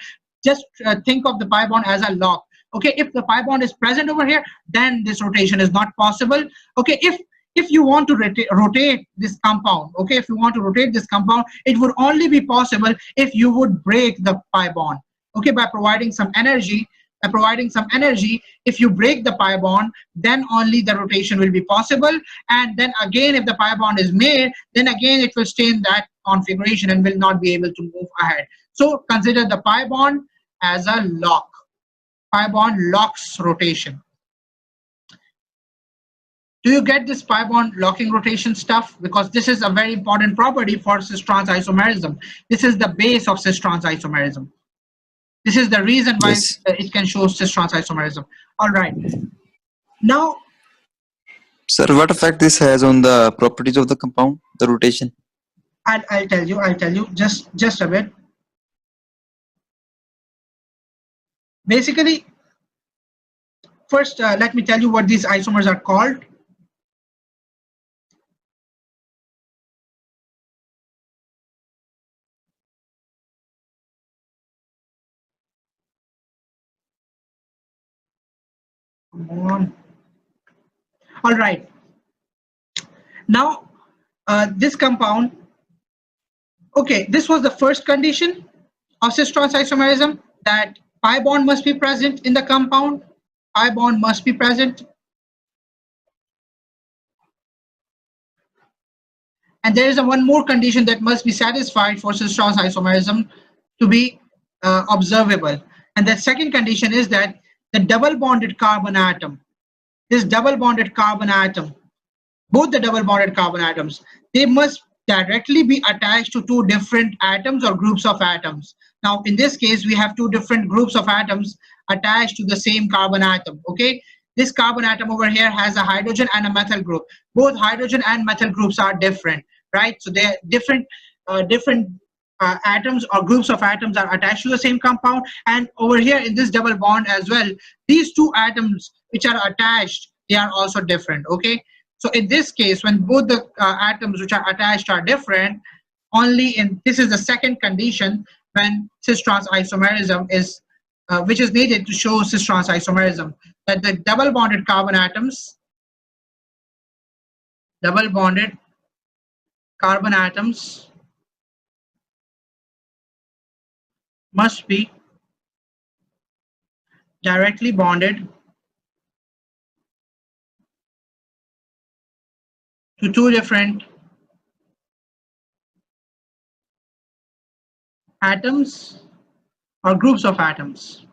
Just think of the pi bond as a lock. Okay, if the pi bond is present over here, then this rotation is not possible. Okay, if you want to rotate this compound, okay, if you want to rotate this compound, it would only be possible if you would break the pi bond, okay, by providing some energy. If you break the pi bond, then only the rotation will be possible. And then again, if the pi bond is made, then again it will stay in that configuration and will not be able to move ahead. So consider the pi bond as a lock. Pi bond locks rotation. Do you get this pi bond locking rotation stuff? Because this is a very important property for cis-trans isomerism. This is the base of cis-trans isomerism. This is the reason why Yes. it can show cis-trans isomerism. All right. Now, Sir, what effect this has on the properties of the compound, the rotation? I'll tell you just a bit. Basically, first let me tell you what these isomers are called. Come on. All right. Now, this compound, okay, this was the first condition of cis-trans isomerism, that pi bond must be present in the compound. Pi bond must be present. And there is one more condition that must be satisfied for cis-trans isomerism to be observable. And the second condition is that the double bonded carbon atom, this double bonded carbon atom, both the double bonded carbon atoms, they must directly be attached to two different atoms or groups of atoms. Now, in this case, we have two different groups of atoms attached to the same carbon atom. Okay, this carbon atom over here has a hydrogen and a methyl group. Both hydrogen and methyl groups are different, right? So they are different atoms or groups of atoms are attached to the same compound. And over here in this double bond as well, these two atoms which are attached, they are also different. Okay, so in this case, when both the atoms which are attached are different, only in this is the second condition when cis-trans isomerism is which is needed to show cis-trans isomerism, that the double bonded carbon atoms, must be directly bonded to two different atoms or groups of atoms.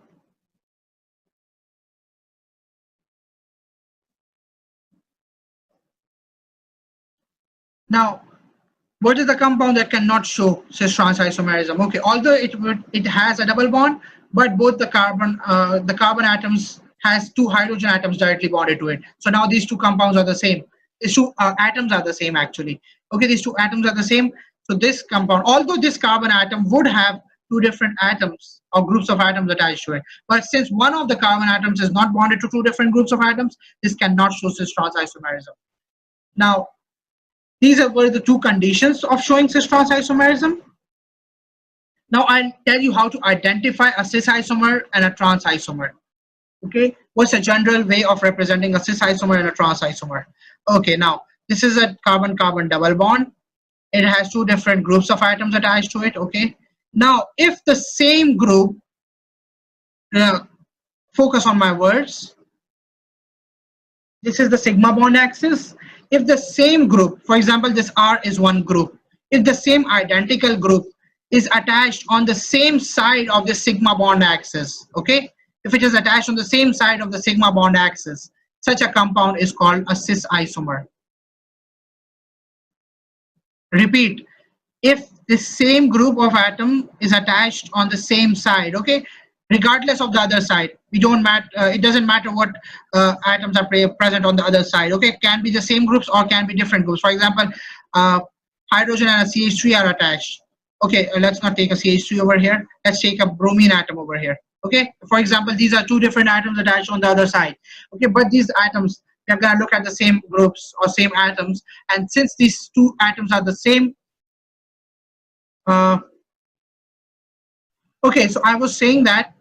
Now, what is the compound that cannot show cis-trans isomerism? Okay, although it has a double bond, but both the carbon atoms has two hydrogen atoms directly bonded to it. So now these two compounds are the same. These two atoms are the same actually. Okay, these two atoms are the same. So this compound, although this carbon atom would have two different atoms or groups of atoms attached to it, but since one of the carbon atoms is not bonded to two different groups of atoms, this cannot show cis-trans isomerism. Now, these were the two conditions of showing cis-trans isomerism. Now I'll tell you how to identify a cis isomer and a trans isomer. Okay, what's a general way of representing a cis isomer and a trans isomer? Okay, now this is a carbon-carbon double bond. It has two different groups of atoms attached to it. Okay, now if the same group, focus on my words, this is the sigma bond axis. If the same group, for example, this R is one group, if the same identical group is attached on the same side of the sigma bond axis, okay, if it is attached on the same side of the sigma bond axis, such a compound is called a cis isomer. Repeat, if the same group of atom is attached on the same side, okay, regardless of the other side, it doesn't matter what atoms are present on the other side. Okay, it can be the same groups or can be different groups. For example, hydrogen and a CH3 are attached. Okay, let's not take a CH3 over here. Let's take a bromine atom over here. Okay, for example, these are two different atoms attached on the other side. Okay, but these atoms, we're going to look at the same groups or same atoms, and since these two atoms are the same, okay, so I was saying that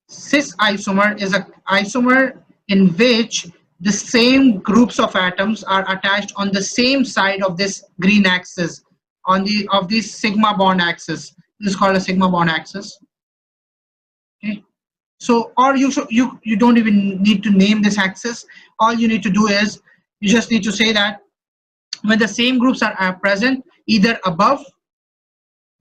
cis isomer is an isomer in which the same groups of atoms are attached on the same side of this green axis, of this sigma bond axis. This is called a sigma bond axis. Okay, so or you don't even need to name this axis. All you need to do is you just need to say that when the same groups are present either above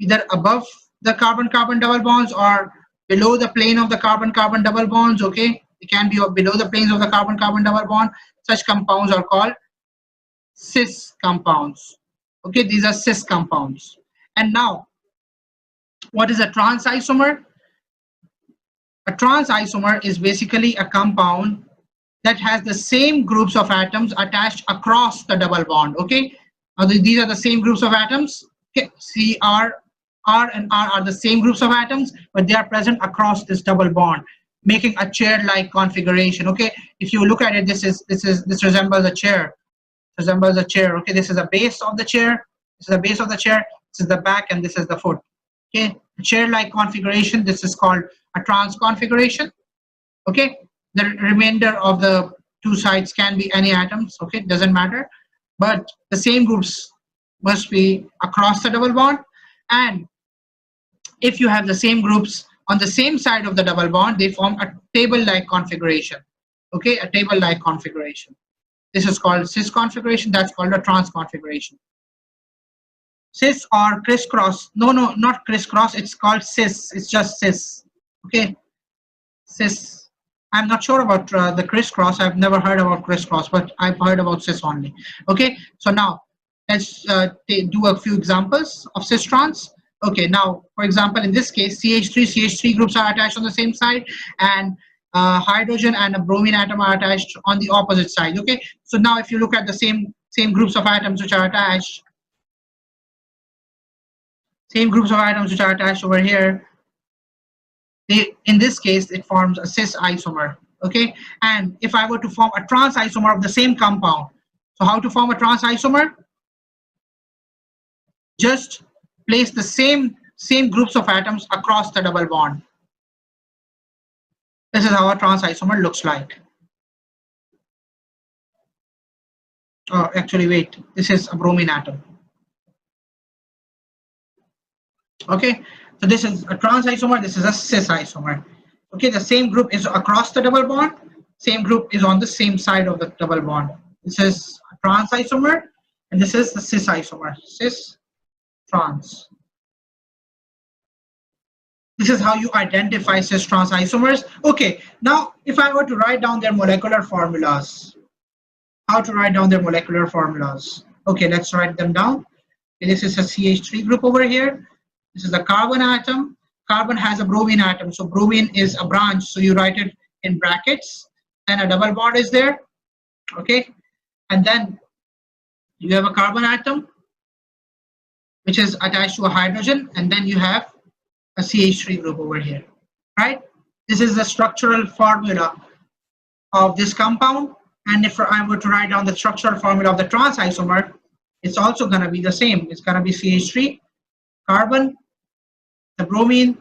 the carbon-carbon double bonds or below the plane of the carbon-carbon double bonds. Okay, it can be below the planes of the carbon-carbon double bond. Such compounds are called cis compounds. Okay, these are cis compounds. And now, what is a trans isomer? A trans isomer is basically a compound that has the same groups of atoms attached across the double bond. Okay, now these are the same groups of atoms. Okay, R and R are the same groups of atoms, but they are present across this double bond, making a chair-like configuration. Okay, if you look at it, this resembles a chair. Okay, this is the base of the chair. This is the base of the chair. This is the back, and this is the foot. Okay, chair-like configuration. This is called a trans configuration. Okay, the remainder of the two sides can be any atoms. Okay, doesn't matter, but the same groups must be across the double bond. And if you have the same groups on the same side of the double bond, they form a table-like configuration. Okay, a table-like configuration. This is called cis configuration. That's called a trans configuration. Cis or crisscross? No, not crisscross. It's called cis. It's just cis. Okay, cis. I'm not sure about the crisscross. I've never heard about crisscross, but I've heard about cis only. Okay, so now let's do a few examples of cis trans. Okay, now for example, in this case, CH3 groups are attached on the same side, and hydrogen and a bromine atom are attached on the opposite side. Okay, so now if you look at the same groups of atoms which are attached, over here, in this case it forms a cis isomer. Okay, and if I were to form a trans isomer of the same compound, so how to form a trans isomer? Just place the same groups of atoms across the double bond. This is how a trans isomer looks like. Oh, actually, wait. This is a bromine atom. Okay, so this is a trans isomer. This is a cis isomer. Okay, the same group is across the double bond. Same group is on the same side of the double bond. This is a trans isomer, and this is the cis isomer. Cis trans. This is how you identify cis trans isomers. Okay, now if I were to write down their molecular formulas, how to write down their molecular formulas? Okay, let's write them down. Okay, this is a CH3 group over here. This is a carbon atom. Carbon has a bromine atom, so bromine is a branch, so you write it in brackets. Then a double bond is there. Okay, and then you have a carbon atom which is attached to a hydrogen, and then you have a CH3 group over here, right? This is the structural formula of this compound, and if I were to write down the structural formula of the trans isomer, it's also going to be the same. It's going to be CH3, carbon, the bromine,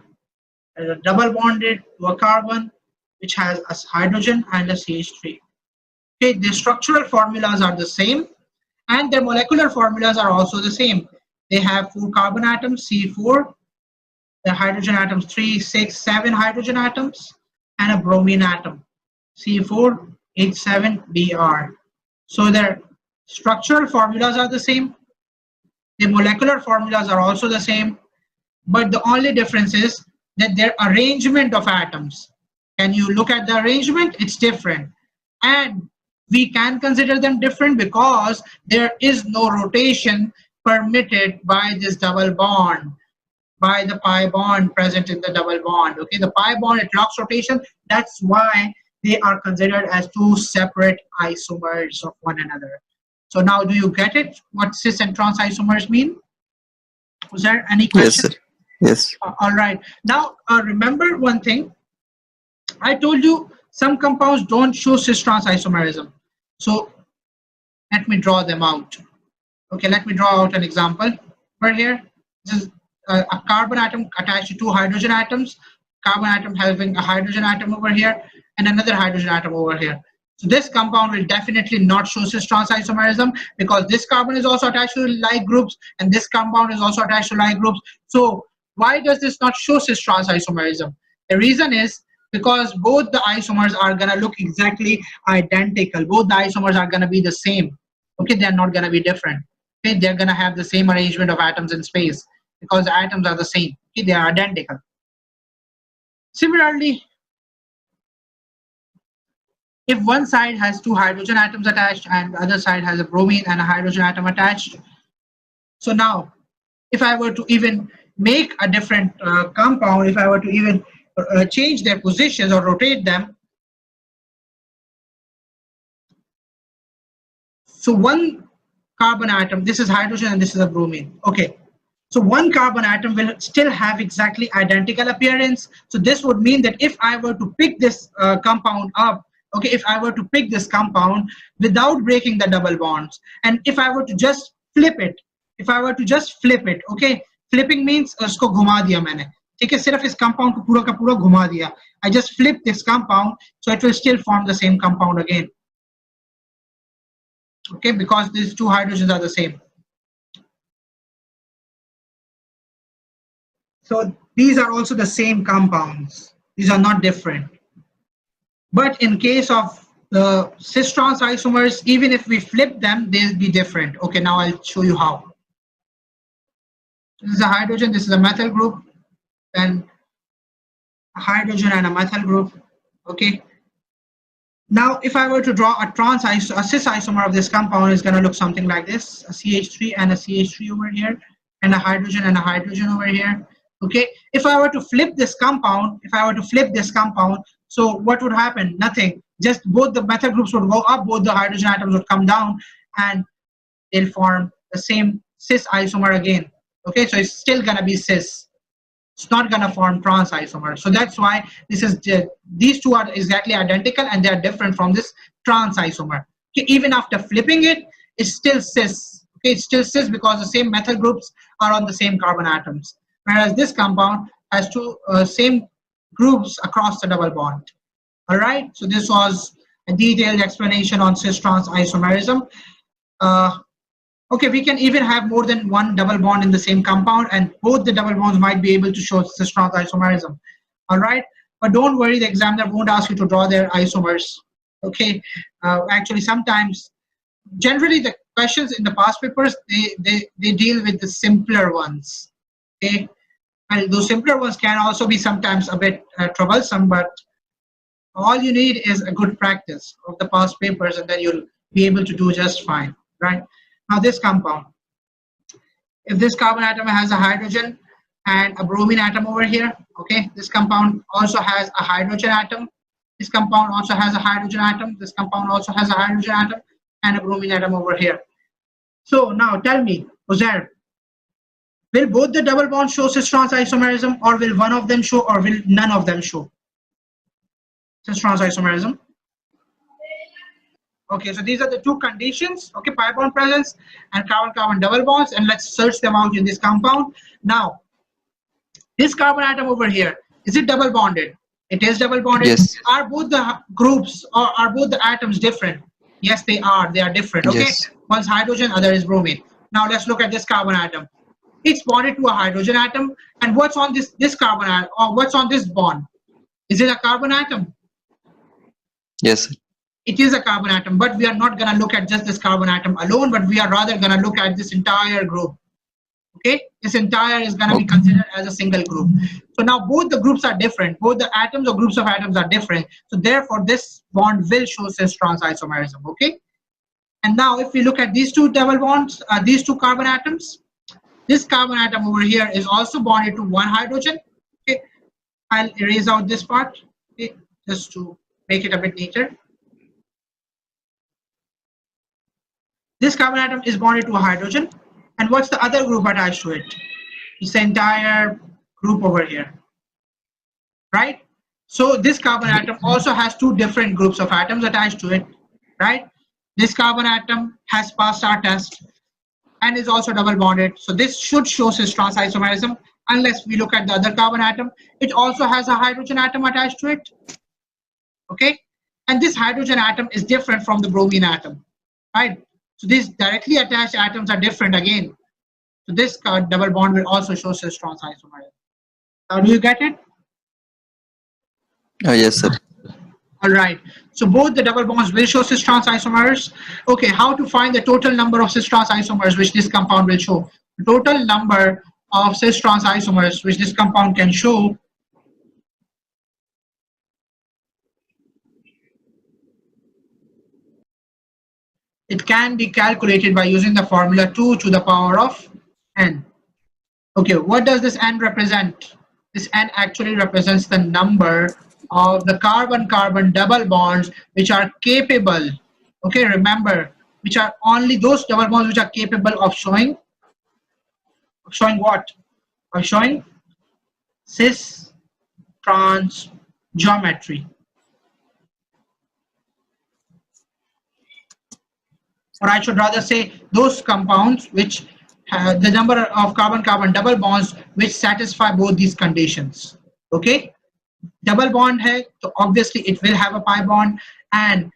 double bonded to a carbon which has a hydrogen and a CH3. Okay, the structural formulas are the same, and their molecular formulas are also the same. They have 4 carbon atoms, C4, the hydrogen atoms 3, 6, 7 hydrogen atoms, and a bromine atom, C4, H7Br. So their structural formulas are the same, the molecular formulas are also the same, but the only difference is that their arrangement of atoms. Can you look at the arrangement? It's different. And we can consider them different because there is no rotation permitted by this double bond, by the pi bond present in the double bond. Okay, the pi bond, it locks rotation. That's why they are considered as 2 separate isomers of one another. So now do you get it, what cis and trans isomers mean? Was there any question? Yes, sir. Yes. All right. Now remember one thing. I told you some compounds don't show cis-trans isomerism. So let me draw them out. Okay, let me draw out an example right here. This is a carbon atom attached to 2 hydrogen atoms. Carbon atom having a hydrogen atom over here and another hydrogen atom over here. So this compound will definitely not show cis-trans isomerism because this carbon is also attached to like groups and this compound is also attached to like groups. So why does this not show cis-trans isomerism? The reason is because both the isomers are going to look exactly identical. Both the isomers are going to be the same. Okay, they're not going to be different. Okay, they're going to have the same arrangement of atoms in space because the atoms are the same. Okay, they are identical. Similarly, if one side has 2 hydrogen atoms attached and the other side has a bromine and a hydrogen atom attached, so now if I were to even make a different compound, if I were to even change their positions or rotate them, so one carbon atom, this is hydrogen and this is a bromine. Okay, so one carbon atom will still have exactly identical appearance. So this would mean that if I were to pick this compound up, okay, if I were to pick this compound without breaking the double bonds, and if I were to just flip it, okay, flipping means usko घुमा दिया मैंने, ठीक है, सिर्फ इस compound को पूरा का पूरा घुमा दिया. I just flip this compound, so it will still form the same compound again. Okay, because these 2 hydrogens are the same. So these are also the same compounds. These are not different. But in case of the cis-trans isomers, even if we flip them, they'll be different. Okay, now I'll show you how. This is a hydrogen, this is a methyl group, then a hydrogen and a methyl group. Okay. Now, if I were to draw a cis isomer of this compound, it's going to look something like this: a CH3 and a CH3 over here, and a hydrogen over here. Okay. If I were to flip this compound, so what would happen? Nothing. Just both the methyl groups would go up, both the hydrogen atoms would come down, and they'll form the same cis isomer again. Okay, so it's still gonna be cis. It's not gonna form trans isomer. So that's why this is these 2 are exactly identical and they are different from this trans isomer. Okay, even after flipping it, it's still cis. Okay, it's still cis because the same methyl groups are on the same carbon atoms. Whereas this compound has 2 same groups across the double bond. All right, so this was a detailed explanation on cis-trans isomerism. Okay, we can even have more than 1 double bond in the same compound, and both the double bonds might be able to show cis-trans isomerism. All right, but don't worry, the examiner won't ask you to draw their isomers. Okay, actually sometimes, generally the questions in the past papers, they deal with the simpler ones. Okay, and those simpler ones can also be sometimes a bit troublesome, but all you need is a good practice of the past papers and then you'll be able to do just fine, right? Now this compound, if this carbon atom has a hydrogen and a bromine atom over here, okay, this compound also has a hydrogen atom, this compound also has a hydrogen atom, this compound also has a hydrogen atom and a bromine atom over here. So now tell me, Uzair, will both the double bonds show cis-trans isomerism, or will one of them show, or will none of them show cis-trans isomerism? Okay, so these are the two conditions, okay, pi bond presence and carbon-carbon double bonds, and let's search them out in this compound. Now, this carbon atom over here, is it double bonded? It is double bonded. Yes. Are both the groups or are both the atoms different? Yes, they are different, okay? Yes. One's hydrogen, other is bromine. Now let's look at this carbon atom. It's bonded to a hydrogen atom, and what's on this carbon atom, or what's on this bond? Is it a carbon atom? Yes. It is a carbon atom, but we are not going to look at just this carbon atom alone, but we are rather going to look at this entire group. Okay, this entire is going to be considered as a single group. So now both the groups are different, both the atoms or groups of atoms are different, so therefore this bond will show cis-trans isomerism. Okay, and now if we look at these two double bonds, these two carbon atoms, this carbon atom over here is also bonded to one hydrogen. Okay, I'll erase out this part, okay, just to make it a bit neater. This carbon atom is bonded to a hydrogen, and what's the other group attached to it? It's the entire group over here, right? So this carbon atom also has two different groups of atoms attached to it, right? This carbon atom has passed our test and is also double bonded, so this should show cis-trans isomerism unless we look at the other carbon atom. It also has a hydrogen atom attached to it, okay? And this hydrogen atom is different from the bromine atom, right? So these directly attached atoms are different again. So this double bond will also show cis-trans isomerism. Now do you get it? Yes, sir. All right. So both the double bonds will show cis-trans isomers. Okay, how to find the total number of cis-trans isomers which this compound will show? The total number of cis-trans isomers which this compound can show it can be calculated by using the formula 2 to the power of n. Okay, what does this n represent? This n actually represents the number of the carbon-carbon double bonds which are capable, okay, remember, which are only those double bonds which are capable of showing what? Of showing cis-trans geometry. Or I should rather say those compounds which have the number of carbon-carbon double bonds which satisfy both these conditions. Okay, double bond hai, so obviously it will have a pi bond, and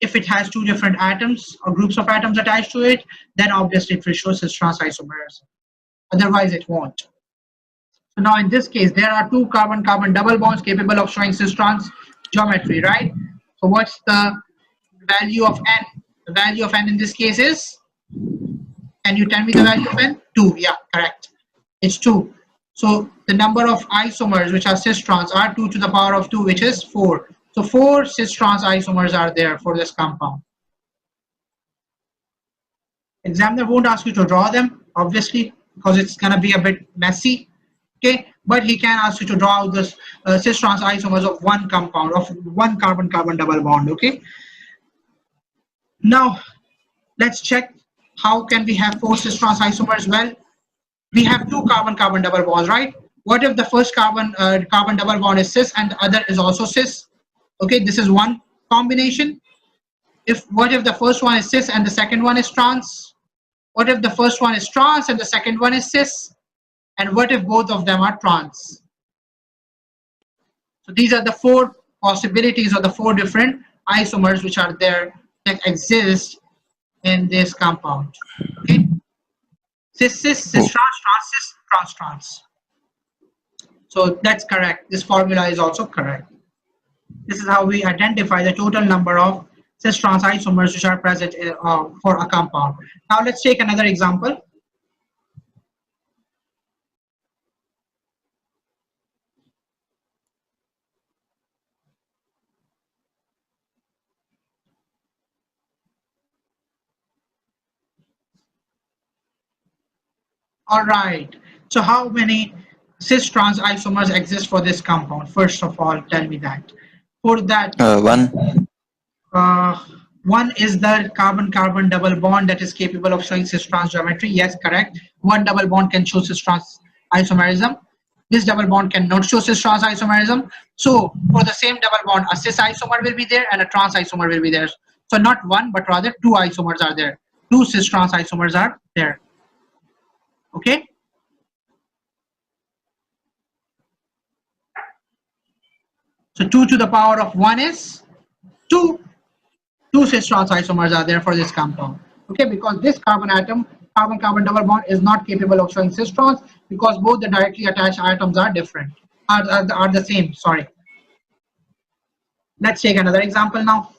if it has two different atoms or groups of atoms attached to it, then obviously it will show cis-trans isomerism. Otherwise it won't. So now in this case there are two carbon-carbon double bonds capable of showing cis-trans geometry, right? So what's the value of n? The value of n in this case is, can you tell me the value of n? 2. Yeah, correct. It's 2. So the number of isomers which are cis-trans are 2 to the power of 2, which is 4. So 4 cis-trans isomers are there for this compound. Examiner won't ask you to draw them, obviously, because it's going to be a bit messy. Okay, but he can ask you to draw out this cis-trans isomers of one compound, of one carbon-carbon double bond. Okay. Now let's check how can we have 4 cis-trans isomers. Well, we have two carbon-carbon double bonds, right? What if the first carbon double bond is cis and the other is also cis? Okay, this is one combination. What if the first one is cis and the second one is trans? What if the first one is trans and the second one is cis? And what if both of them are trans? So these are the 4 possibilities or the 4 different isomers which are there that exist in this compound. Okay, cis cis, cis trans, trans cis, trans trans. So that's correct. This formula is also correct. This is how we identify the total number of cis-trans isomers which are present for a compound. Now let's take another example. All right. So how many cis-trans isomers exist for this compound? First of all, tell me that. For that, One. uh, one is the carbon-carbon double bond that is capable of showing cis-trans geometry. Yes, correct. One double bond can show cis-trans isomerism. This double bond cannot show cis-trans isomerism. So for the same double bond, a cis isomer will be there and a trans isomer will be there. So not one, but rather two isomers are there. Two cis-trans isomers are there. Okay. So 2 to the power of 1 is 2. Two cis-trans isomers are there for this compound. Okay, because this carbon atom, carbon-carbon double bond is not capable of showing cis-trans because both the directly attached atoms are different, are the same, sorry. Let's take another example now.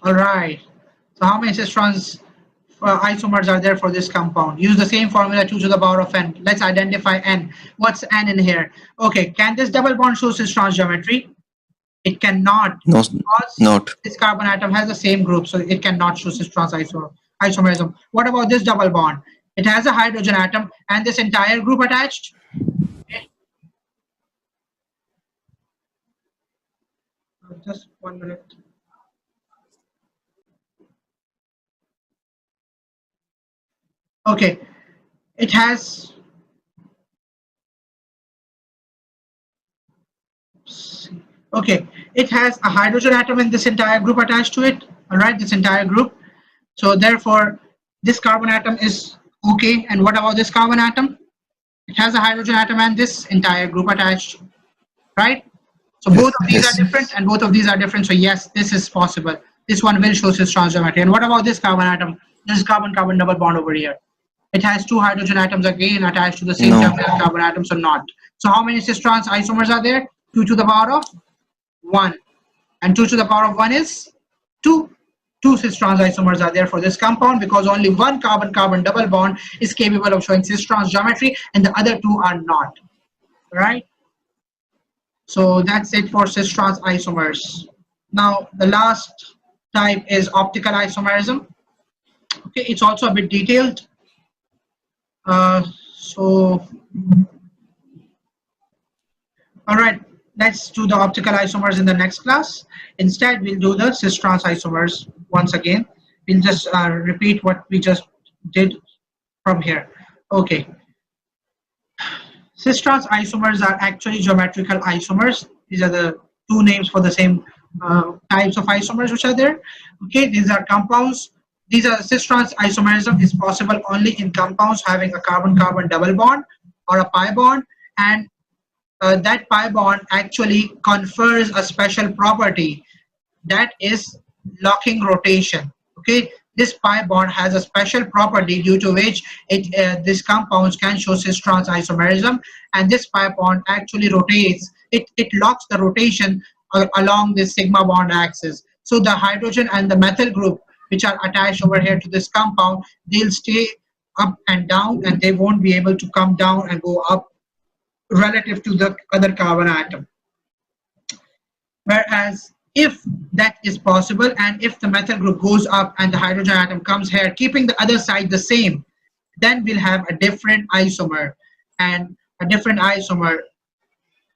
All right. So how many cis-trans isomers are there for this compound? Use the same formula 2 to the power of n. Let's identify n. What's n in here? Okay, can this double bond show cis-trans geometry? It cannot, No, because not. this carbon atom has the same group, so it cannot show cis-trans isomerism. What about this double bond? It has a hydrogen atom and this entire group attached. Okay. Just 1 minute. Okay, it has. Okay, it has a hydrogen atom in this entire group attached to it. All right, this entire group. So therefore, this carbon atom is okay. And what about this carbon atom? It has a hydrogen atom and this entire group attached, right? So both of these are different and both of these are different. So yes, this is possible. This one will show cis-trans geometry. And what about this carbon atom? This carbon-carbon double bond over here. It has two hydrogen atoms again attached to the same terminal carbon atom, so not. So how many cis-trans isomers are there? 2 to the power of 1. And 2 to the power of 1 is 2. Two cis-trans isomers are there for this compound because only one carbon-carbon double bond is capable of showing cis-trans geometry and the other two are not. Right? So that's it for cis-trans isomers. Now the last type is optical isomerism. Okay, it's also a bit detailed. So all right, let's do the optical isomers in the next class. Instead, we'll do the cis-trans isomers once again. We'll just repeat what we just did from here. Okay. Cis-trans isomers are actually geometrical isomers. These are the two names for the same types of isomers which are there. Okay, these are compounds. These are cis-trans isomerism is possible only in compounds having a carbon-carbon double bond or a pi bond, and that pi bond actually confers a special property that is locking rotation. Okay, this pi bond has a special property due to which these compounds can show cis-trans isomerism, and this pi bond actually rotates. It locks the rotation along this sigma bond axis. So the hydrogen and the methyl group which are attached over here to this compound, they'll stay up and down and they won't be able to come down and go up relative to the other carbon atom. Whereas if that is possible and if the methyl group goes up and the hydrogen atom comes here, keeping the other side the same, then we'll have a different isomer. And a different isomer,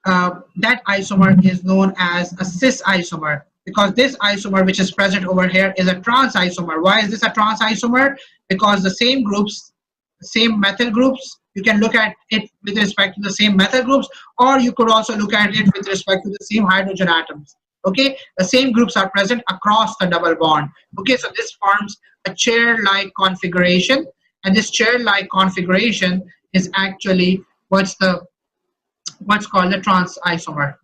that isomer is known as a cis isomer, because this isomer which is present over here is a trans isomer. Why is this a trans isomer? Because the same groups, same methyl groups, you can look at it with respect to the same methyl groups, or you could also look at it with respect to the same hydrogen atoms. Okay, the same groups are present across the double bond. Okay, so this forms a chair-like configuration, and this chair-like configuration is actually what's called the trans isomer.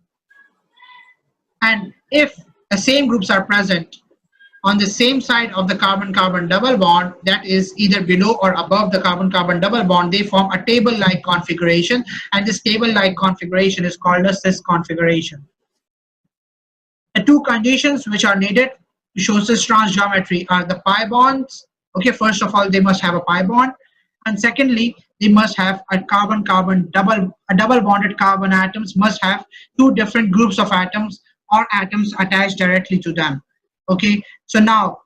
And if the same groups are present on the same side of the carbon-carbon double bond, that is either below or above the carbon-carbon double bond, they form a table-like configuration, and this table-like configuration is called a cis configuration. The two conditions which are needed to show cis-trans geometry are the pi bonds. Okay, first of all, they must have a pi bond, and secondly, they must have a carbon-carbon double bonded carbon atoms must have two different groups of atoms or atoms attached directly to them. Okay, so now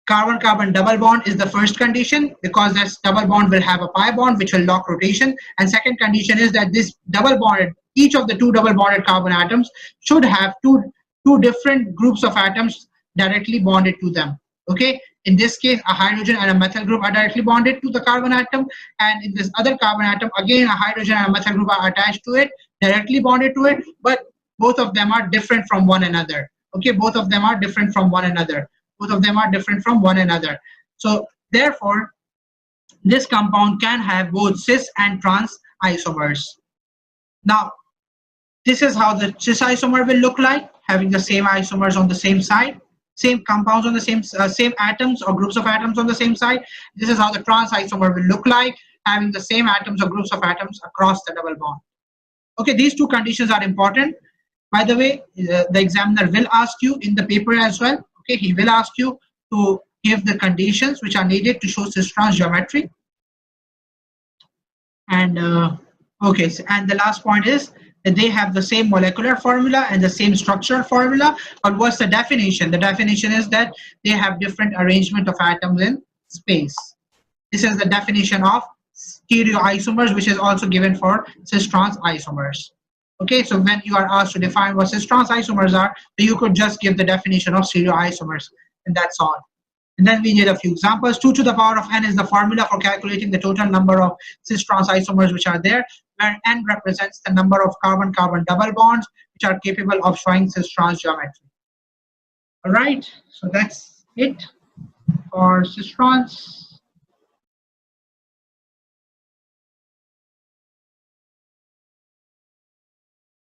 carbon-carbon double bond is the first condition, because this double bond will have a pi bond which will lock rotation, and second condition is that this double bonded, each of the two double bonded carbon atoms should have two different groups of atoms directly bonded to them. Okay, in this case a hydrogen and a methyl group are directly bonded to the carbon atom, and in this other carbon atom again a hydrogen and a methyl group are attached to it, directly bonded to it, but both of them are different from one another. Okay, both of them are different from one another. Both of them are different from one another. So therefore, this compound can have both cis and trans isomers. Now, this is how the cis isomer will look like, having the same isomers on the same side, same compounds on the same atoms or groups of atoms on the same side. This is how the trans isomer will look like, having the same atoms or groups of atoms across the double bond. Okay, these two conditions are important. By the way, the examiner will ask you in the paper as well. Okay, he will ask you to give the conditions which are needed to show cis-trans geometry. And okay, and the last point is that they have the same molecular formula and the same structural formula. But what's the definition? The definition is that they have different arrangement of atoms in space. This is the definition of stereoisomers, which is also given for cis-trans isomers. Okay, so when you are asked to define what cis-trans isomers are, you could just give the definition of stereoisomers, and that's all. And then we need a few examples. 2 to the power of n is the formula for calculating the total number of cis-trans isomers which are there, where n represents the number of carbon-carbon double bonds which are capable of showing cis-trans geometry. All right, so that's it for cis-trans.